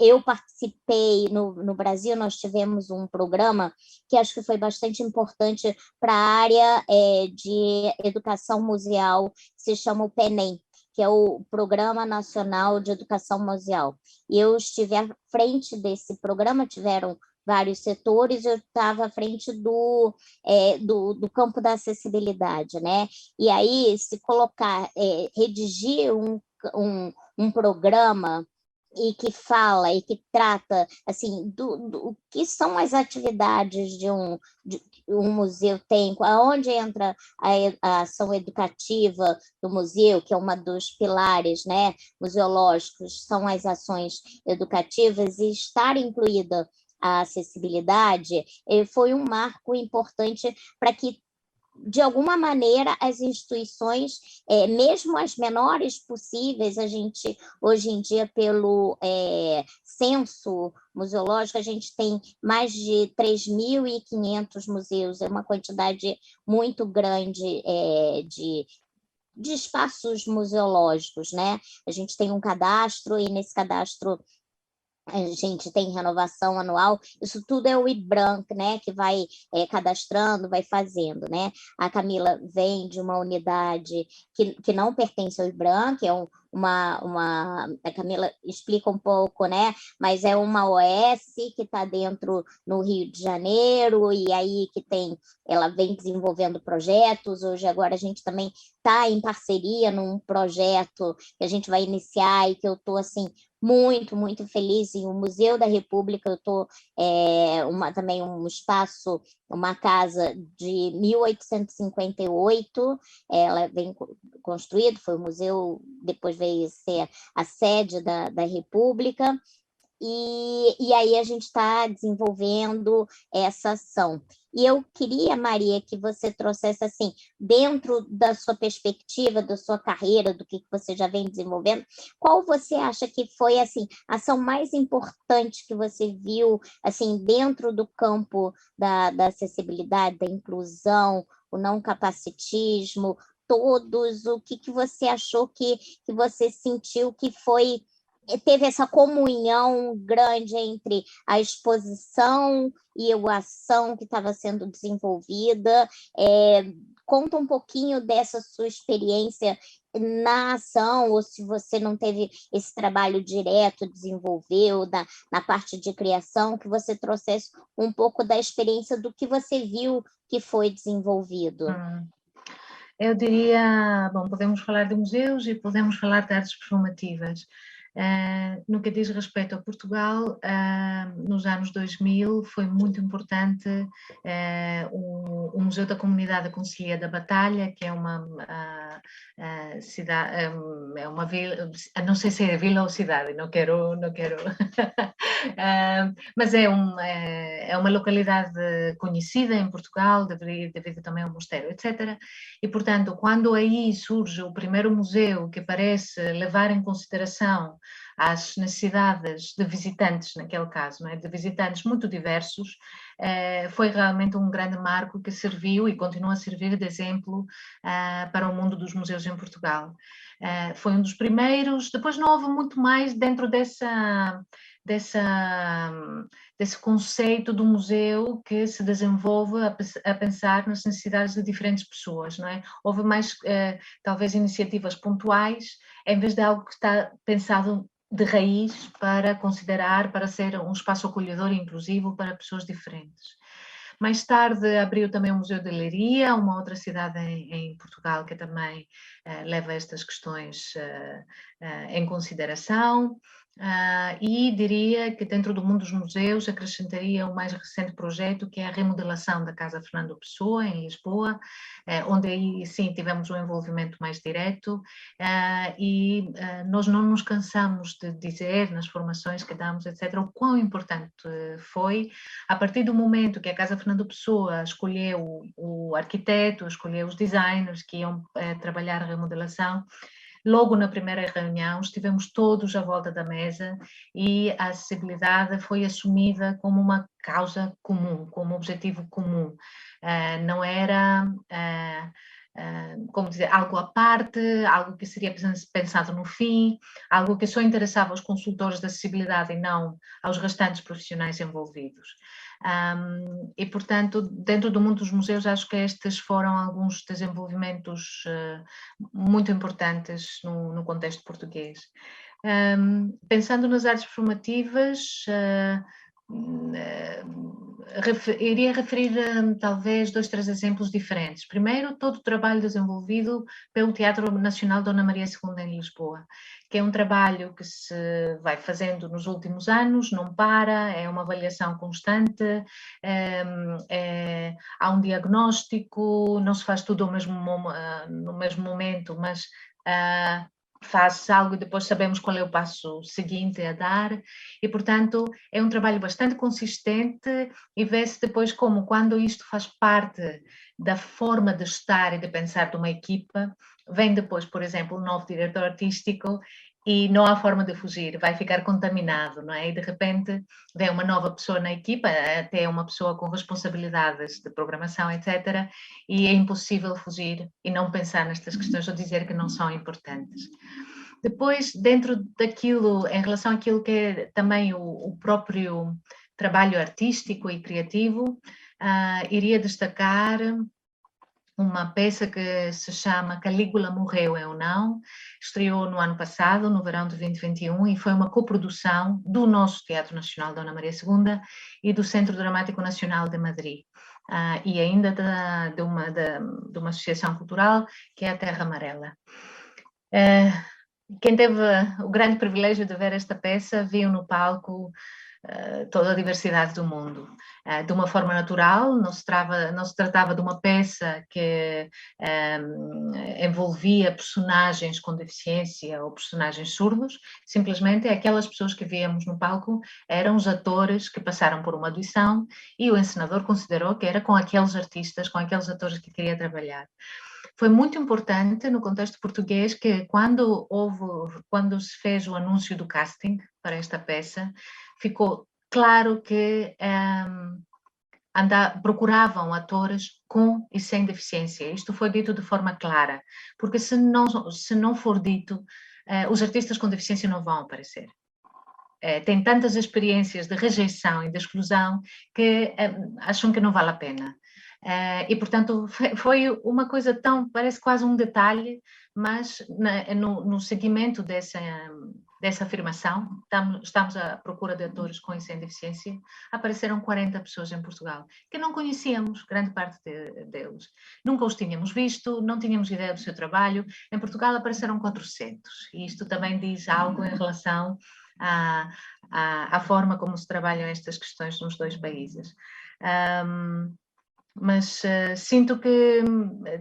Eu participei no Brasil, nós tivemos um programa que acho que foi bastante importante para a área de educação museal, que se chama o PENEM, que é o Programa Nacional de Educação Museal. E eu estive à frente desse programa, tiveram vários setores, eu estava à frente do campo da acessibilidade, né? E aí, se colocar, redigir um programa e que fala e que trata assim do que são as atividades de um museu tem, aonde entra a ação educativa do museu, que é uma dos pilares, né, museológicos, são as ações educativas, e estar incluída a acessibilidade foi um marco importante para que, de alguma maneira, as instituições, mesmo as menores possíveis, a gente, hoje em dia, pelo censo museológico, a gente tem mais de 3.500 museus, é uma quantidade muito grande de espaços museológicos, né? A gente tem um cadastro, e nesse cadastro a gente tem renovação anual, isso tudo é o IBRAM, né, que vai cadastrando, vai fazendo, né? A Camila vem de uma unidade que não pertence ao IBRAM, que é a Camila explica um pouco, né? Mas é uma OS que está dentro no Rio de Janeiro, e aí ela vem desenvolvendo projetos. Hoje agora a gente também está em parceria num projeto que a gente vai iniciar e que eu estou assim muito, muito feliz. Em o Museu da República, eu estou também um espaço, uma casa de 1858, ela vem construída, foi o museu, depois veio ser a sede da República, e aí a gente está desenvolvendo essa ação. E eu queria, Maria, que você trouxesse, assim, dentro da sua perspectiva, da sua carreira, do que você já vem desenvolvendo, qual você acha que foi, assim, a ação mais importante que você viu, assim, dentro do campo da acessibilidade, da inclusão, o não capacitismo, todos, o que você achou que você sentiu que teve essa comunhão grande entre a exposição e a ação que estava sendo desenvolvida? Conta um pouquinho dessa sua experiência na ação, ou se você não teve esse trabalho direto, desenvolveu na parte de criação, que você trouxesse um pouco da experiência do que você viu que foi desenvolvido. Eu diria, bom, podemos falar de museus e podemos falar de artes performativas. No que diz respeito a Portugal, nos anos 2000 foi muito importante o Museu da Comunidade da Conselhia da Batalha, que é uma cidade, é uma vila, não sei se é vila ou cidade, não quero mas é uma localidade conhecida em Portugal, devido também ao mosteiro, etc. E, portanto, quando aí surge o primeiro museu que parece levar em consideração as necessidades de visitantes, naquele caso, não é? De visitantes muito diversos, foi realmente um grande marco que serviu e continua a servir de exemplo para o mundo dos museus em Portugal. Foi um dos primeiros, depois não houve muito mais dentro desse conceito do museu que se desenvolve a pensar nas necessidades de diferentes pessoas, não é? Houve mais, talvez, iniciativas pontuais, em vez de algo que está pensado de raiz para considerar, para ser um espaço acolhedor e inclusivo para pessoas diferentes. Mais tarde abriu também o Museu de Leiria, uma outra cidade em Portugal que também leva estas questões em consideração. E diria que dentro do mundo dos museus acrescentaria o mais recente projeto, que é a remodelação da Casa Fernando Pessoa, em Lisboa, onde aí sim tivemos um envolvimento mais direto, e nós não nos cansamos de dizer nas formações que damos, etc., o quão importante foi, a partir do momento que a Casa Fernando Pessoa escolheu o arquiteto, escolheu os designers que iam trabalhar a remodelação. Logo na primeira reunião estivemos todos à volta da mesa e a acessibilidade foi assumida como uma causa comum, como objetivo comum. Não era, como dizer, algo à parte, algo que seria pensado no fim, algo que só interessava aos consultores de acessibilidade e não aos restantes profissionais envolvidos. E, portanto, dentro do mundo dos museus, acho que estes foram alguns desenvolvimentos muito importantes no contexto português. Pensando nas artes performativas, iria referir talvez 2, 3 exemplos diferentes. Primeiro, todo o trabalho desenvolvido pelo Teatro Nacional Dona Maria II em Lisboa, que é um trabalho que se vai fazendo nos últimos anos, não para, é uma avaliação constante, há um diagnóstico, não se faz tudo no mesmo momento, mas faz algo e depois sabemos qual é o passo seguinte a dar, e portanto é um trabalho bastante consistente, e vê-se depois como, quando isto faz parte da forma de estar e de pensar de uma equipa, vem depois, por exemplo, um novo diretor artístico e não há forma de fugir, vai ficar contaminado, não é? E de repente vem uma nova pessoa na equipa, até uma pessoa com responsabilidades de programação, etc., e é impossível fugir e não pensar nestas questões ou dizer que não são importantes. Depois, dentro daquilo, em relação àquilo que é também o próprio trabalho artístico e criativo, iria destacar uma peça que se chama Calígula Morreu Eu Não, estreou no ano passado, no verão de 2021, e foi uma coprodução do nosso Teatro Nacional Dona Maria II e do Centro Dramático Nacional de Madrid, e ainda de uma associação cultural que é a Terra Amarela. Quem teve o grande privilégio de ver esta peça viu no palco toda a diversidade do mundo, de uma forma natural. Não se tratava de uma peça que envolvia personagens com deficiência ou personagens surdos, simplesmente aquelas pessoas que víamos no palco eram os atores que passaram por uma audição e o encenador considerou que era com aqueles artistas, com aqueles atores que queria trabalhar. Foi muito importante no contexto português que quando se fez o anúncio do casting para esta peça, ficou claro que procuravam atores com e sem deficiência. Isto foi dito de forma clara, porque se não for dito, os artistas com deficiência não vão aparecer. Têm tantas experiências de rejeição e de exclusão que acham que não vale a pena. E, portanto, foi uma coisa parece quase um detalhe, mas no seguimento dessa afirmação, estamos à procura de atores com e sem deficiência, apareceram 40 pessoas em Portugal, que não conhecíamos, grande parte deles. Nunca os tínhamos visto, não tínhamos ideia do seu trabalho. Em Portugal apareceram 400, e isto também diz algo em relação à forma como se trabalham estas questões nos dois países. Mas sinto que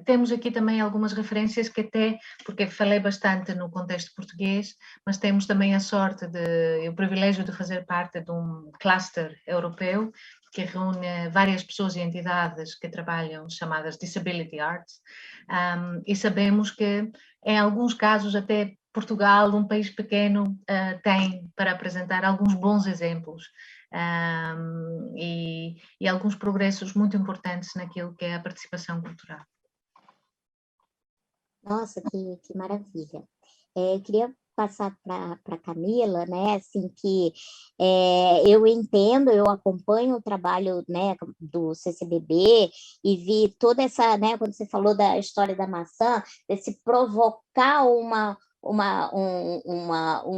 temos aqui também algumas referências que até, porque falei bastante no contexto português, mas temos também a sorte e o privilégio de fazer parte de um cluster europeu que reúne várias pessoas e entidades que trabalham chamadas Disability Arts, e sabemos que em alguns casos até Portugal, um país pequeno, tem para apresentar alguns bons exemplos e alguns progressos muito importantes naquilo que é a participação cultural. Nossa, que maravilha. Eu queria passar para Camila, né, assim, que eu entendo, eu acompanho o trabalho, né, do CCBB e vi toda essa, né, quando você falou da história da maçã, desse provocar um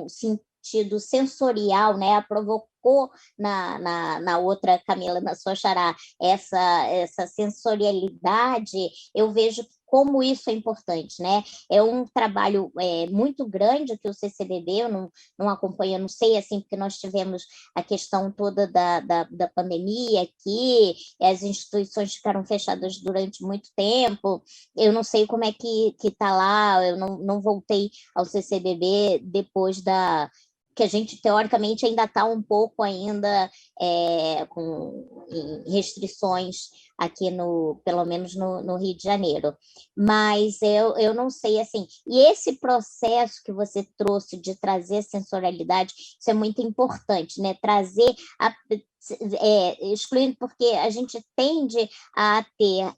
sentido sensorial, né, provocou na outra Camila, na sua xará, essa sensorialidade. Eu vejo como isso é importante, né? É um trabalho muito grande que o CCBB, eu não acompanho, não sei, assim, porque nós tivemos a questão toda da pandemia aqui, as instituições ficaram fechadas durante muito tempo, eu não sei como é que está lá, eu não voltei ao CCBB depois que a gente, teoricamente, ainda está um pouco ainda com restrições aqui, pelo menos no Rio de Janeiro. Mas eu não sei, assim, e esse processo que você trouxe de trazer sensorialidade, isso é muito importante, né? Trazer, excluindo, porque a gente tende a ter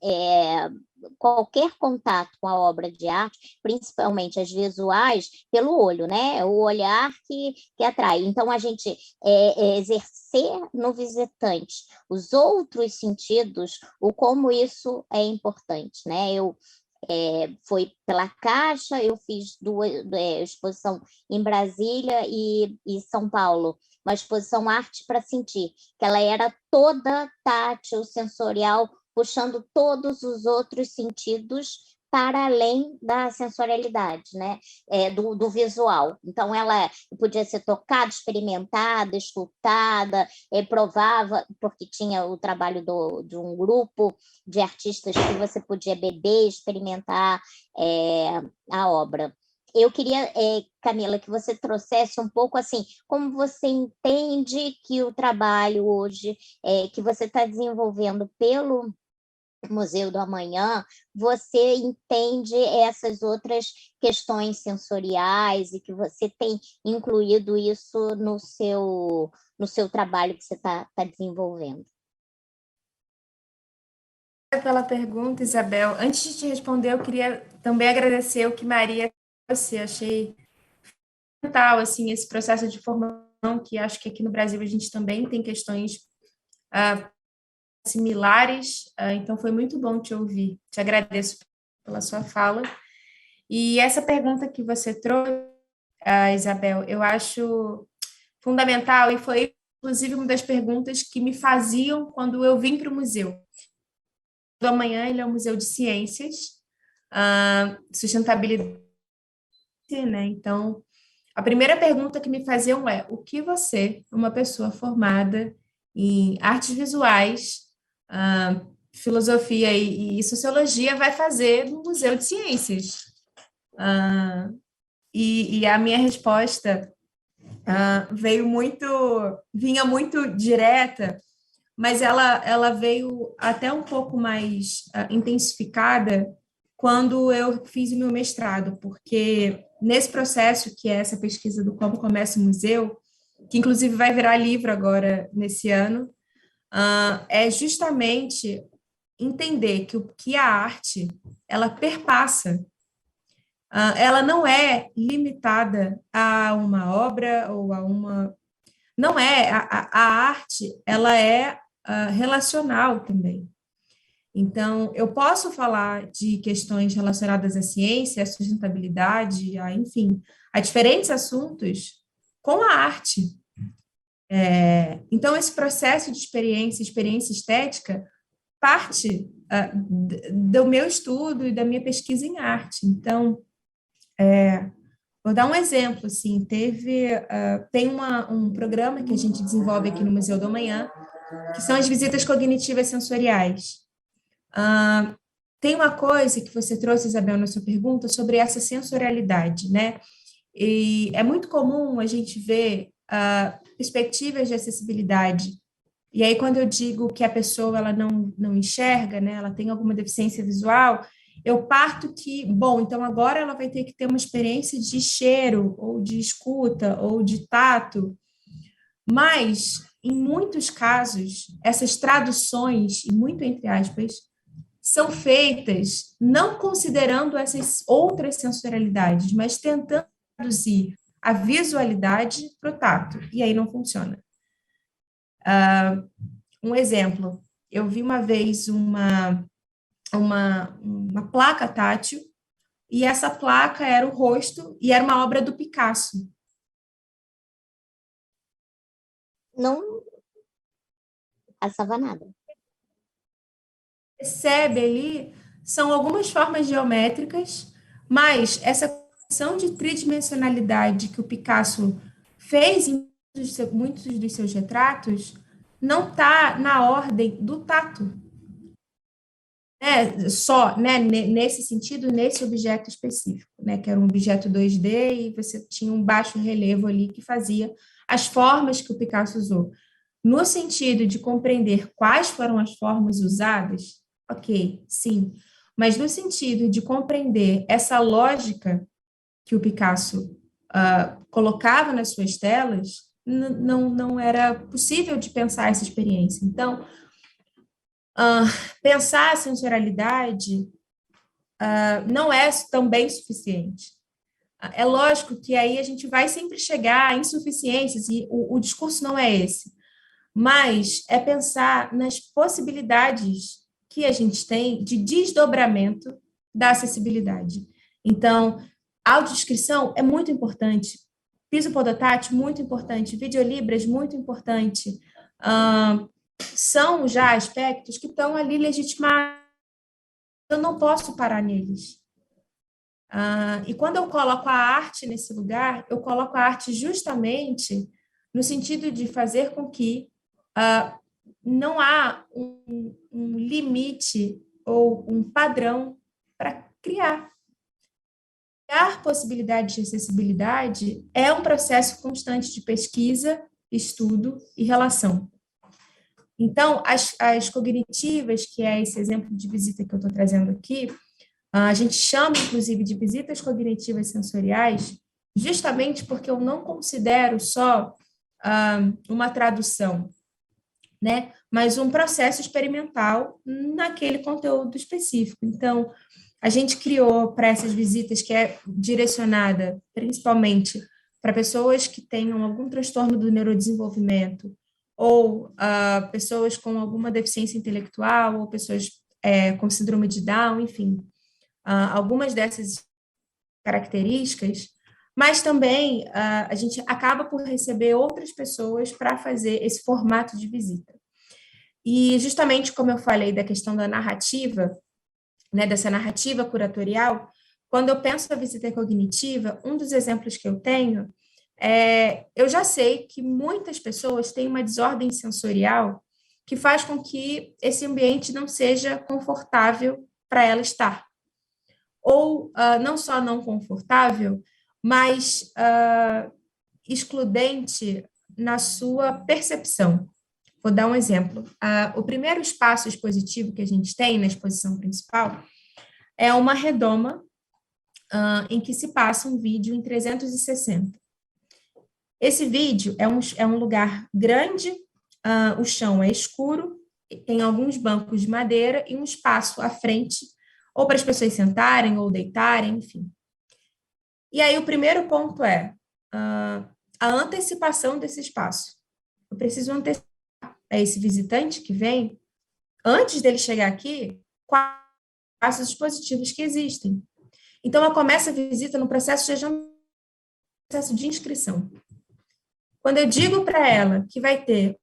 qualquer contato com a obra de arte, principalmente as visuais, pelo olho, né? O olhar que atrai. Então, a gente exercer no visitante os outros sentidos, o como isso é importante, né? Foi pela Caixa, eu fiz exposição em Brasília e São Paulo, uma exposição Arte para Sentir, que ela era toda tátil, sensorial, puxando todos os outros sentidos para além da sensorialidade, né? Do visual. Então, ela podia ser tocada, experimentada, escutada, provava, porque tinha o trabalho de um grupo de artistas que você podia beber, experimentar a obra. Eu queria, Camila, que você trouxesse um pouco assim, como você entende que o trabalho hoje que você está desenvolvendo pelo Museu do Amanhã, você entende essas outras questões sensoriais e que você tem incluído isso no seu trabalho que você está desenvolvendo. Pela pergunta, Isabel. Antes de te responder, eu queria também agradecer o que Maria trouxe. Achei fundamental, assim, esse processo de formação, que acho que aqui no Brasil a gente também tem questões similares, então foi muito bom te ouvir. Te agradeço pela sua fala. E essa pergunta que você trouxe, Isabel, eu acho fundamental e foi, inclusive, uma das perguntas que me faziam quando eu vim para o museu. Do amanhã, ele é um museu de ciências, sustentabilidade, né? Então, a primeira pergunta que me faziam é: o que você, uma pessoa formada em artes visuais, filosofia e sociologia, vai fazer no Museu de Ciências? E a minha resposta vinha muito direta, mas ela veio até um pouco mais intensificada quando eu fiz o meu mestrado, porque nesse processo, que é essa pesquisa do Como Começa o Museu, que inclusive vai virar livro agora nesse ano, é justamente entender que a arte, ela perpassa, ela não é limitada a uma obra ou a uma... Não é, a arte, ela é relacional também. Então, eu posso falar de questões relacionadas à ciência, à sustentabilidade, enfim, a diferentes assuntos com a arte. Então, esse processo de experiência estética, parte do meu estudo e da minha pesquisa em arte. Então, vou dar um exemplo, assim, tem um programa que a gente desenvolve aqui no Museu do Amanhã, que são as visitas cognitivas sensoriais. Tem uma coisa que você trouxe, Isabel, na sua pergunta, sobre essa sensorialidade, né? E é muito comum a gente ver perspectivas de acessibilidade. E aí, quando eu digo que a pessoa ela não enxerga, né, ela tem alguma deficiência visual, eu parto que, bom, então agora ela vai ter que ter uma experiência de cheiro, ou de escuta, ou de tato. Mas, em muitos casos, essas traduções, e muito entre aspas, são feitas não considerando essas outras sensorialidades, mas tentando traduzir a visualidade para o tato, e aí não funciona. Um exemplo, eu vi uma vez uma placa tátil, e essa placa era o rosto, e era uma obra do Picasso. Não passava nada. Percebe ali, são algumas formas geométricas, mas essa questão de tridimensionalidade que o Picasso fez em muitos dos seus retratos não está na ordem do tato. Só, né, nesse sentido, nesse objeto específico, né, que era um objeto 2D e você tinha um baixo relevo ali que fazia as formas que o Picasso usou. No sentido de compreender quais foram as formas usadas, ok, sim, mas no sentido de compreender essa lógica que o Picasso colocava nas suas telas, não era possível de pensar essa experiência. Então, pensar a sensorialidade não é também suficiente. É lógico que aí a gente vai sempre chegar a insuficiências, e o discurso não é esse, mas é pensar nas possibilidades que a gente tem de desdobramento da acessibilidade. Então, audiodescrição é muito importante, piso podotátil, muito importante, videolibras, muito importante, são já aspectos que estão ali legitimados, eu não posso parar neles. E quando eu coloco a arte nesse lugar, eu coloco a arte justamente no sentido de fazer com que não há um limite ou um padrão para criar. Criar possibilidades de acessibilidade é um processo constante de pesquisa, estudo e relação. Então, as cognitivas, que é esse exemplo de visita que eu estou trazendo aqui, a gente chama, inclusive, de visitas cognitivas sensoriais, justamente porque eu não considero só uma tradução, né, mas um processo experimental naquele conteúdo específico. Então, a gente criou para essas visitas, que é direcionada principalmente para pessoas que tenham algum transtorno do neurodesenvolvimento, ou pessoas com alguma deficiência intelectual, ou pessoas com síndrome de Down, enfim, algumas dessas características, mas também a gente acaba por receber outras pessoas para fazer esse formato de visita. E justamente como eu falei da questão da narrativa, né, dessa narrativa curatorial, quando eu penso na visita cognitiva, um dos exemplos que eu tenho eu já sei que muitas pessoas têm uma desordem sensorial que faz com que esse ambiente não seja confortável para ela estar. Ou não só não confortável, mas excludente na sua percepção. Vou dar um exemplo. O primeiro espaço expositivo que a gente tem na exposição principal é uma redoma em que se passa um vídeo em 360. Esse vídeo é um lugar grande, o chão é escuro, tem alguns bancos de madeira e um espaço à frente, ou para as pessoas sentarem ou deitarem, enfim. E aí o primeiro ponto é a antecipação desse espaço. Eu preciso antecipar a esse visitante que vem, antes dele chegar aqui, quais espaços expositivos que existem. Então, eu começo a visita no processo de inscrição. Quando eu digo para ela que vai ter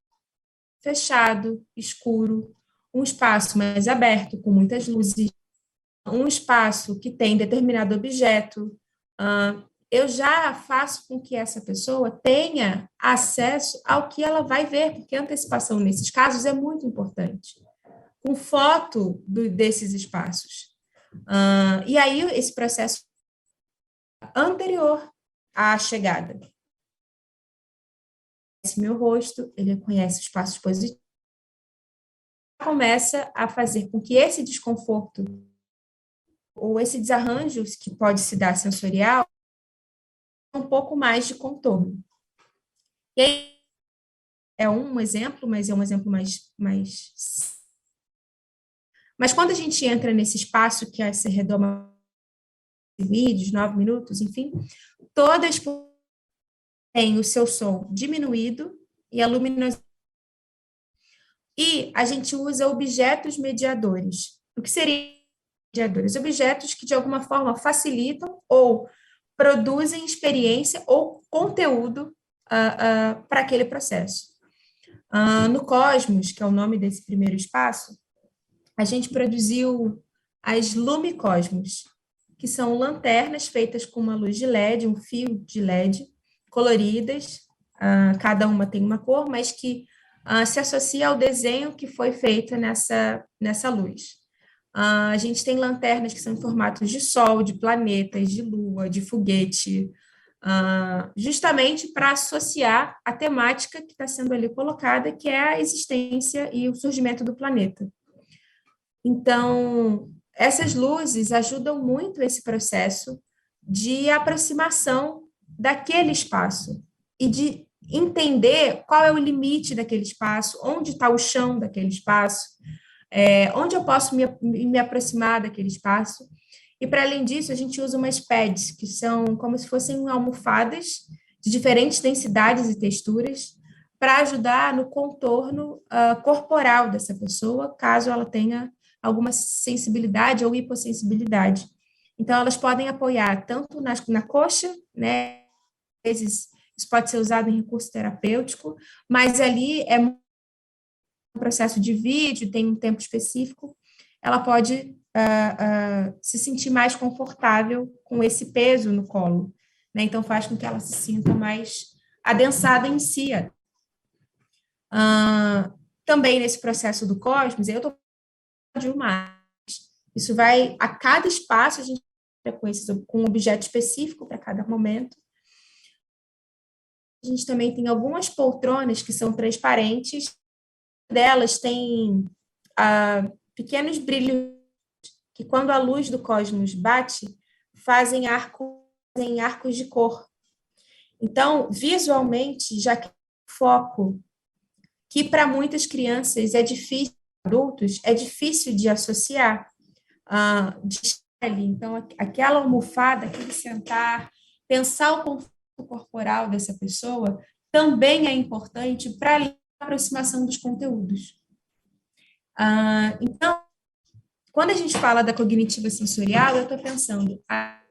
fechado, escuro, um espaço mais aberto, com muitas luzes, um espaço que tem determinado objeto, eu já faço com que essa pessoa tenha acesso ao que ela vai ver, porque a antecipação nesses casos é muito importante, com foto desses espaços. E aí, esse processo anterior à chegada. Meu rosto, ele conhece os passos positivos, começa a fazer com que esse desconforto ou esse desarranjo que pode se dar sensorial um pouco mais de contorno. E aí, é um exemplo, mas é um exemplo mais... Mas quando a gente entra nesse espaço que é essa redoma de vídeos, 9 minutos, enfim, todas tem o seu som diminuído e a luminosidade. E a gente usa objetos mediadores. O que seriam mediadores? Objetos que, de alguma forma, facilitam ou produzem experiência ou conteúdo para aquele processo. No Cosmos, que é o nome desse primeiro espaço, a gente produziu as Lumicosmos, que são lanternas feitas com uma luz de LED, um fio de LED, coloridas, cada uma tem uma cor, mas que se associa ao desenho que foi feito nessa luz. A gente tem lanternas que são em formatos de sol, de planetas, de lua, de foguete, justamente para associar a temática que está sendo ali colocada, que é a existência e o surgimento do planeta. Então, essas luzes ajudam muito esse processo de aproximação daquele espaço e de entender qual é o limite daquele espaço, onde está o chão daquele espaço, onde eu posso me aproximar daquele espaço. E, para além disso, a gente usa umas pads, que são como se fossem almofadas de diferentes densidades e texturas, para ajudar no contorno corporal dessa pessoa, caso ela tenha alguma sensibilidade ou hipossensibilidade. Então, elas podem apoiar tanto na coxa, né? Às vezes, isso pode ser usado em recurso terapêutico, mas ali é um processo de vídeo, tem um tempo específico, ela pode se sentir mais confortável com esse peso no colo, né? Então, faz com que ela se sinta mais adensada em si. Também nesse processo do Cosmos, eu estou de uma. Isso vai, a cada espaço, a gente com um objeto específico para cada momento. A gente também tem algumas poltronas que são transparentes, delas tem pequenos brilhos que, quando a luz do cosmos bate, fazem arcos de cor. Então, visualmente, já que foco que para muitas crianças é difícil, adultos, é difícil de associar. Então, aquela almofada, aquele sentar, pensar o conforto corporal dessa pessoa também é importante para a aproximação dos conteúdos. Então, quando a gente fala da cognitiva sensorial, eu estou pensando a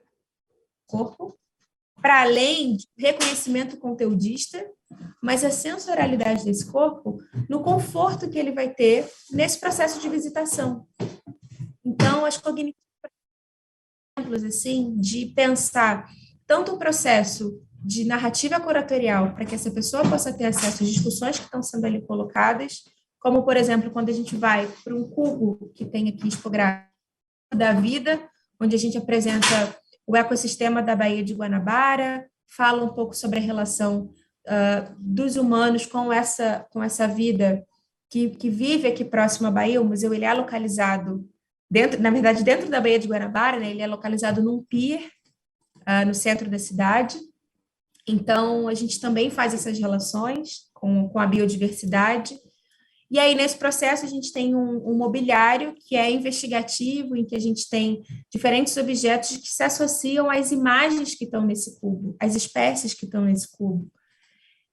corpo, para além do reconhecimento conteudista, mas a sensorialidade desse corpo no conforto que ele vai ter nesse processo de visitação. Então, as cognitivas, exemplos assim, de pensar tanto o processo de narrativa curatorial para que essa pessoa possa ter acesso às discussões que estão sendo ali colocadas, como, por exemplo, quando a gente vai para um cubo que tem aqui expográfico da vida, onde a gente apresenta o ecossistema da Baía de Guanabara, fala um pouco sobre a relação dos humanos com essa vida que vive aqui próximo à Baía. O museu ele é localizado, na verdade, dentro da Baía de Guanabara, né, ele é localizado num pier, no centro da cidade. Então, a gente também faz essas relações com a biodiversidade. E aí, nesse processo, a gente tem um mobiliário que é investigativo, em que a gente tem diferentes objetos que se associam às imagens que estão nesse cubo, às espécies que estão nesse cubo.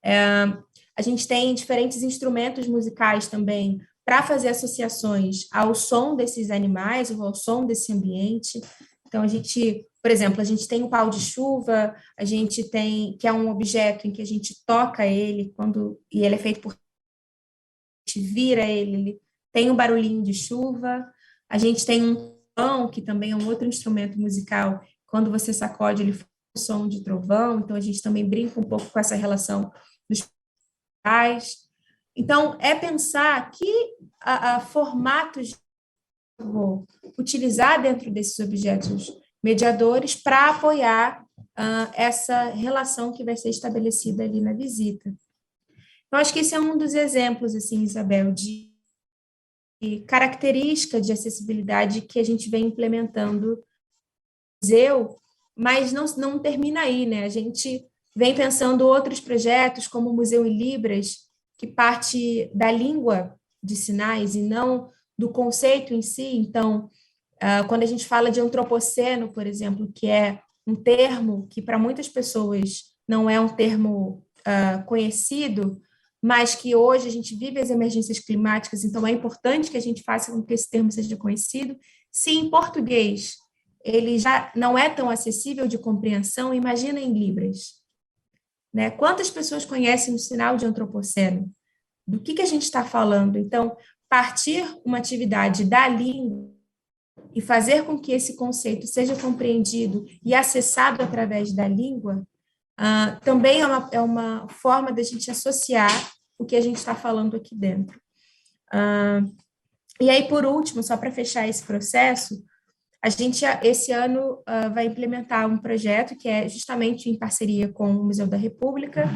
A gente tem diferentes instrumentos musicais também para fazer associações ao som desses animais ou ao som desse ambiente. Então, por exemplo, a gente tem o pau de chuva, a gente tem, que é um objeto em que a gente toca ele, e ele é feito por vira ele tem um barulhinho de chuva. A gente tem um trovão, que também é um outro instrumento musical, quando você sacode, ele faz o som de trovão, então a gente também brinca um pouco com essa relação dos pais. Então, é pensar que formatos vou utilizar dentro desses objetos mediadores para apoiar essa relação que vai ser estabelecida ali na visita. Eu acho que esse é um dos exemplos, assim, Isabel, de característica de acessibilidade que a gente vem implementando no museu, mas não termina aí, né? A gente vem pensando outros projetos, como o Museu em Libras, que parte da língua de sinais e não do conceito em si. Então, quando a gente fala de antropoceno, por exemplo, que é um termo que para muitas pessoas não é um termo conhecido, mas que hoje a gente vive as emergências climáticas, então é importante que a gente faça com que esse termo seja conhecido. Se em português ele já não é tão acessível de compreensão, imagina em Libras. Né? Quantas pessoas conhecem o sinal de antropoceno? Do que a gente está falando? Então, partir uma atividade da língua e fazer com que esse conceito seja compreendido e acessado através da língua, também é uma forma da gente associar o que a gente está falando aqui dentro. E aí, por último, só para fechar esse processo, a gente, esse ano, vai implementar um projeto que é justamente em parceria com o Museu da República,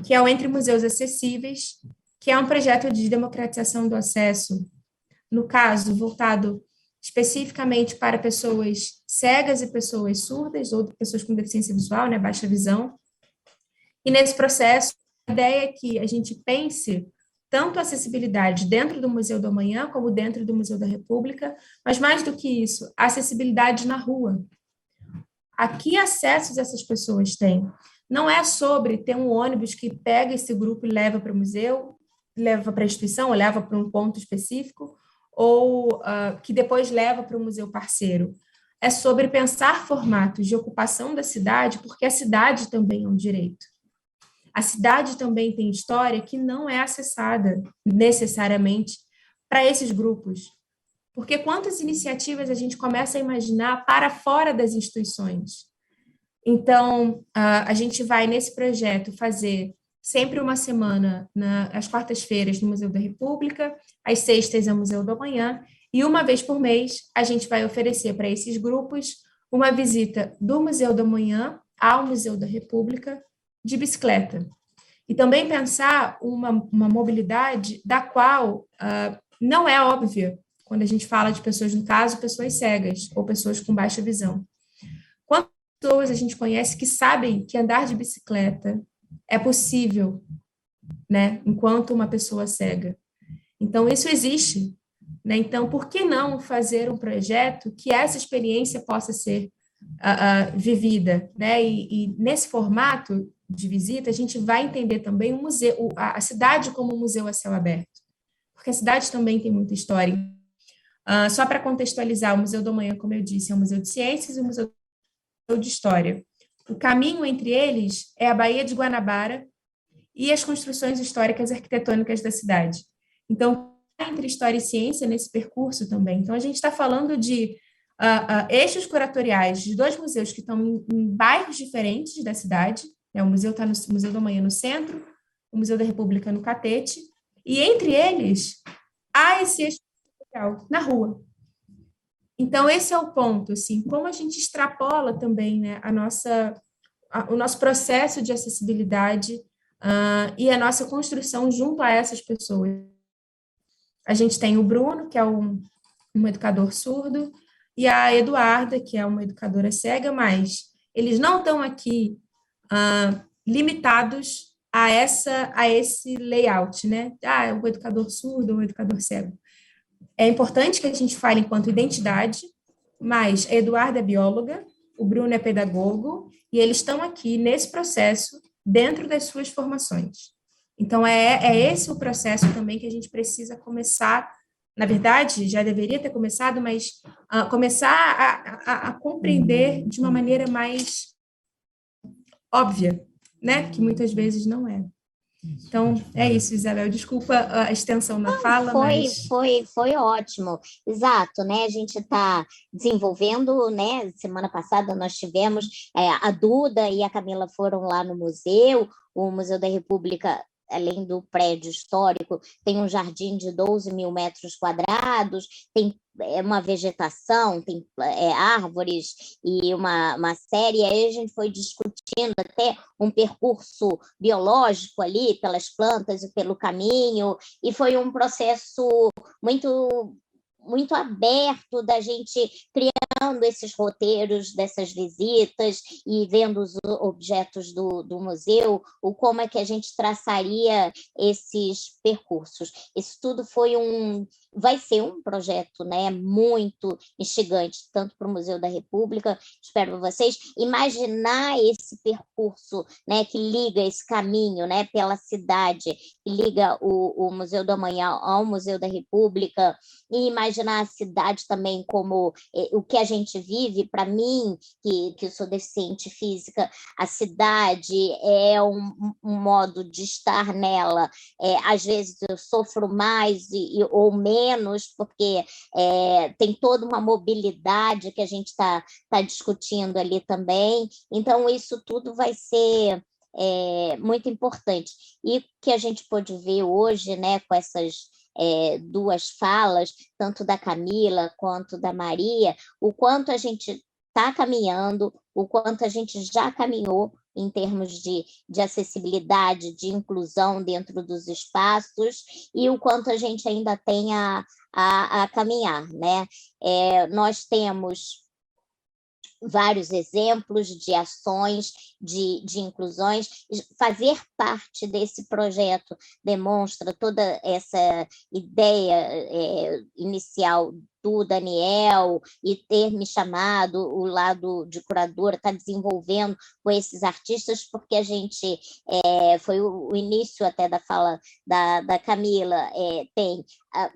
que é o Entre Museus Acessíveis, que é um projeto de democratização do acesso, no caso, voltado especificamente para pessoas cegas e pessoas surdas, ou pessoas com deficiência visual, né, baixa visão. E nesse processo, a ideia é que a gente pense tanto a acessibilidade dentro do Museu do Amanhã, como dentro do Museu da República, mas mais do que isso, a acessibilidade na rua. A que acessos essas pessoas têm? Não é sobre ter um ônibus que pega esse grupo e leva para o museu, leva para a instituição, ou leva para um ponto específico, ou que depois leva para o museu parceiro. É sobre pensar formatos de ocupação da cidade, porque a cidade também é um direito. A cidade também tem história que não é acessada necessariamente para esses grupos. Porque quantas iniciativas a gente começa a imaginar para fora das instituições? Então, a gente vai, nesse projeto, fazer sempre uma semana, às quartas-feiras, no Museu da República, às sextas, no Museu do Amanhã, e uma vez por mês, a gente vai oferecer para esses grupos uma visita do Museu do Amanhã ao Museu da República de bicicleta. E também pensar uma mobilidade da qual não é óbvia quando a gente fala de pessoas, no caso, pessoas cegas ou pessoas com baixa visão. Quantas pessoas a gente conhece que sabem que andar de bicicleta é possível, né, enquanto uma pessoa cega? Então, isso existe, né? Então, por que não fazer um projeto que essa experiência possa ser vivida, né? E nesse formato de visita, a gente vai entender também o museu, a cidade como um museu a céu aberto, porque a cidade também tem muita história. Só para contextualizar, o Museu do Amanhã, como eu disse, é um museu de ciências e um museu de história. O caminho entre eles é a Baía de Guanabara e as construções históricas e arquitetônicas da cidade. Então, entre história e ciência nesse percurso também. Então, a gente está falando de eixos curatoriais de dois museus que estão em bairros diferentes da cidade. Né? O museu está no Museu do Amanhã no centro, o Museu da República no Catete, e entre eles há esse eixo curatorial na rua. Então, esse é o ponto, assim, como a gente extrapola também, né, o nosso processo de acessibilidade e a nossa construção junto a essas pessoas. A gente tem o Bruno, que é um educador surdo, e a Eduarda, que é uma educadora cega, mas eles não estão aqui limitados a esse layout, né? É um educador surdo ou um educador cego. É importante que a gente fale enquanto identidade, mas a Eduarda é bióloga, o Bruno é pedagogo, e eles estão aqui nesse processo dentro das suas formações. Então, é esse o processo também que a gente precisa começar, na verdade, já deveria ter começado, mas começar a compreender de uma maneira mais óbvia, né? Que muitas vezes não é. Então, é isso, Isabel. Desculpa a extensão na fala, mas... Foi ótimo. Exato, né? A gente está desenvolvendo, né? Semana passada nós tivemos, a Duda e a Camila foram lá no museu, o Museu da República, além do prédio histórico, tem um jardim de 12 mil metros quadrados, tem uma vegetação, tem árvores e uma série, aí a gente foi discutindo até um percurso biológico ali, pelas plantas e pelo caminho, e foi um processo muito aberto da gente criando esses roteiros dessas visitas e vendo os objetos do museu, como é que a gente traçaria esses percursos. Isso tudo vai ser um projeto, né, muito instigante, tanto para o Museu da República, espero vocês, imaginar esse percurso, né, que liga esse caminho, né, pela cidade, que liga o Museu do Amanhã ao Museu da República, e imaginar a cidade também como o que a gente vive. Para mim, que sou deficiente física, a cidade é um modo de estar nela. Às vezes eu sofro mais ou menos, porque tem toda uma mobilidade que a gente está discutindo ali também. Então, isso tudo vai ser muito importante. E que a gente pode ver hoje, né, com essas duas falas, tanto da Camila quanto da Maria, o quanto a gente está caminhando, o quanto a gente já caminhou em termos de acessibilidade, de inclusão dentro dos espaços, e o quanto a gente ainda tem a caminhar, né? Nós temos vários exemplos de ações, de inclusões. Fazer parte desse projeto demonstra toda essa ideia inicial do Daniel, e ter me chamado, o lado de curadora, está desenvolvendo com esses artistas, porque a gente, foi o início até da fala da Camila, tem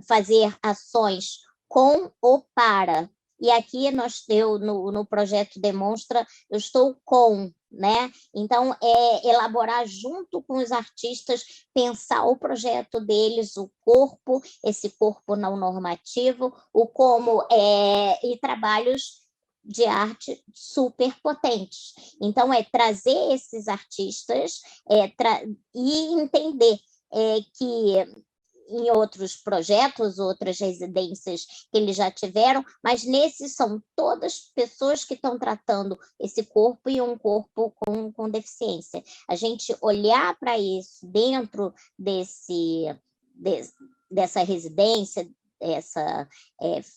fazer ações com ou para. E aqui no projeto demonstra, eu estou com, né? Então, elaborar junto com os artistas, pensar o projeto deles, o corpo, esse corpo não normativo, o como, e trabalhos de arte super potentes. Então, trazer esses artistas e entender que em outros projetos, outras residências que eles já tiveram, mas nesses são todas pessoas que estão tratando esse corpo, e um corpo com deficiência. A gente olhar para isso dentro dessa residência, essa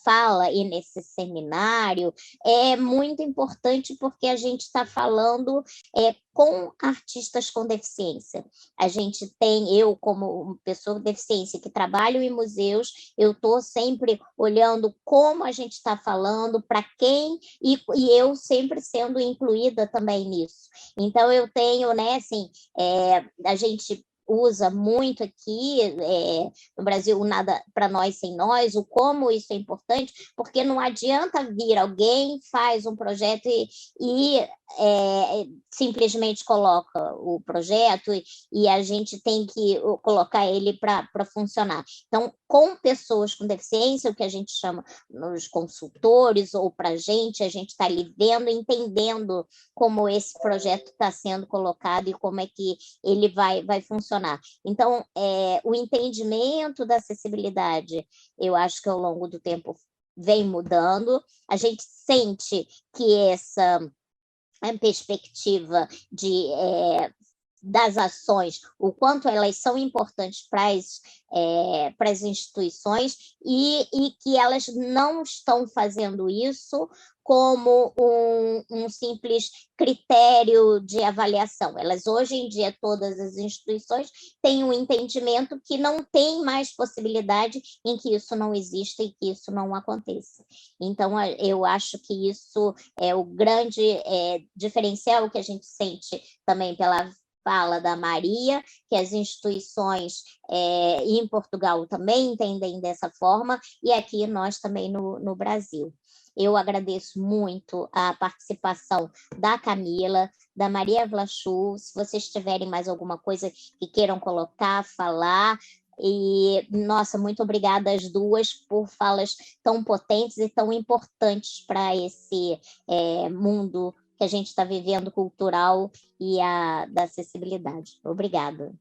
fala e nesse seminário é muito importante, porque a gente está falando com artistas com deficiência. A gente tem, eu como pessoa com deficiência que trabalho em museus, eu estou sempre olhando como a gente está falando, para quem, e eu sempre sendo incluída também nisso. Então, eu tenho, né, assim, a gente usa muito aqui no Brasil, o Nada para Nós Sem Nós, o como isso é importante, porque não adianta vir alguém, faz um projeto e simplesmente coloca o projeto e a gente tem que colocar ele para funcionar. Então, com pessoas com deficiência, o que a gente chama nos consultores ou para a gente está ali vendo, entendendo como esse projeto está sendo colocado e como é que ele vai funcionar. Então, o entendimento da acessibilidade, eu acho que ao longo do tempo vem mudando, a gente sente que essa perspectiva das ações, o quanto elas são importantes para as instituições e que elas não estão fazendo isso como um simples critério de avaliação. Elas, hoje em dia, todas as instituições têm um entendimento que não tem mais possibilidade em que isso não exista e que isso não aconteça. Então, eu acho que isso é o grande diferencial que a gente sente também pela fala da Maria, que as instituições em Portugal também entendem dessa forma, e aqui nós também no Brasil. Eu agradeço muito a participação da Camila, da Maria Vlachou. Se vocês tiverem mais alguma coisa que queiram colocar, falar, e, nossa, muito obrigada às duas por falas tão potentes e tão importantes para esse mundo que a gente está vivendo, cultural e da acessibilidade. Obrigada.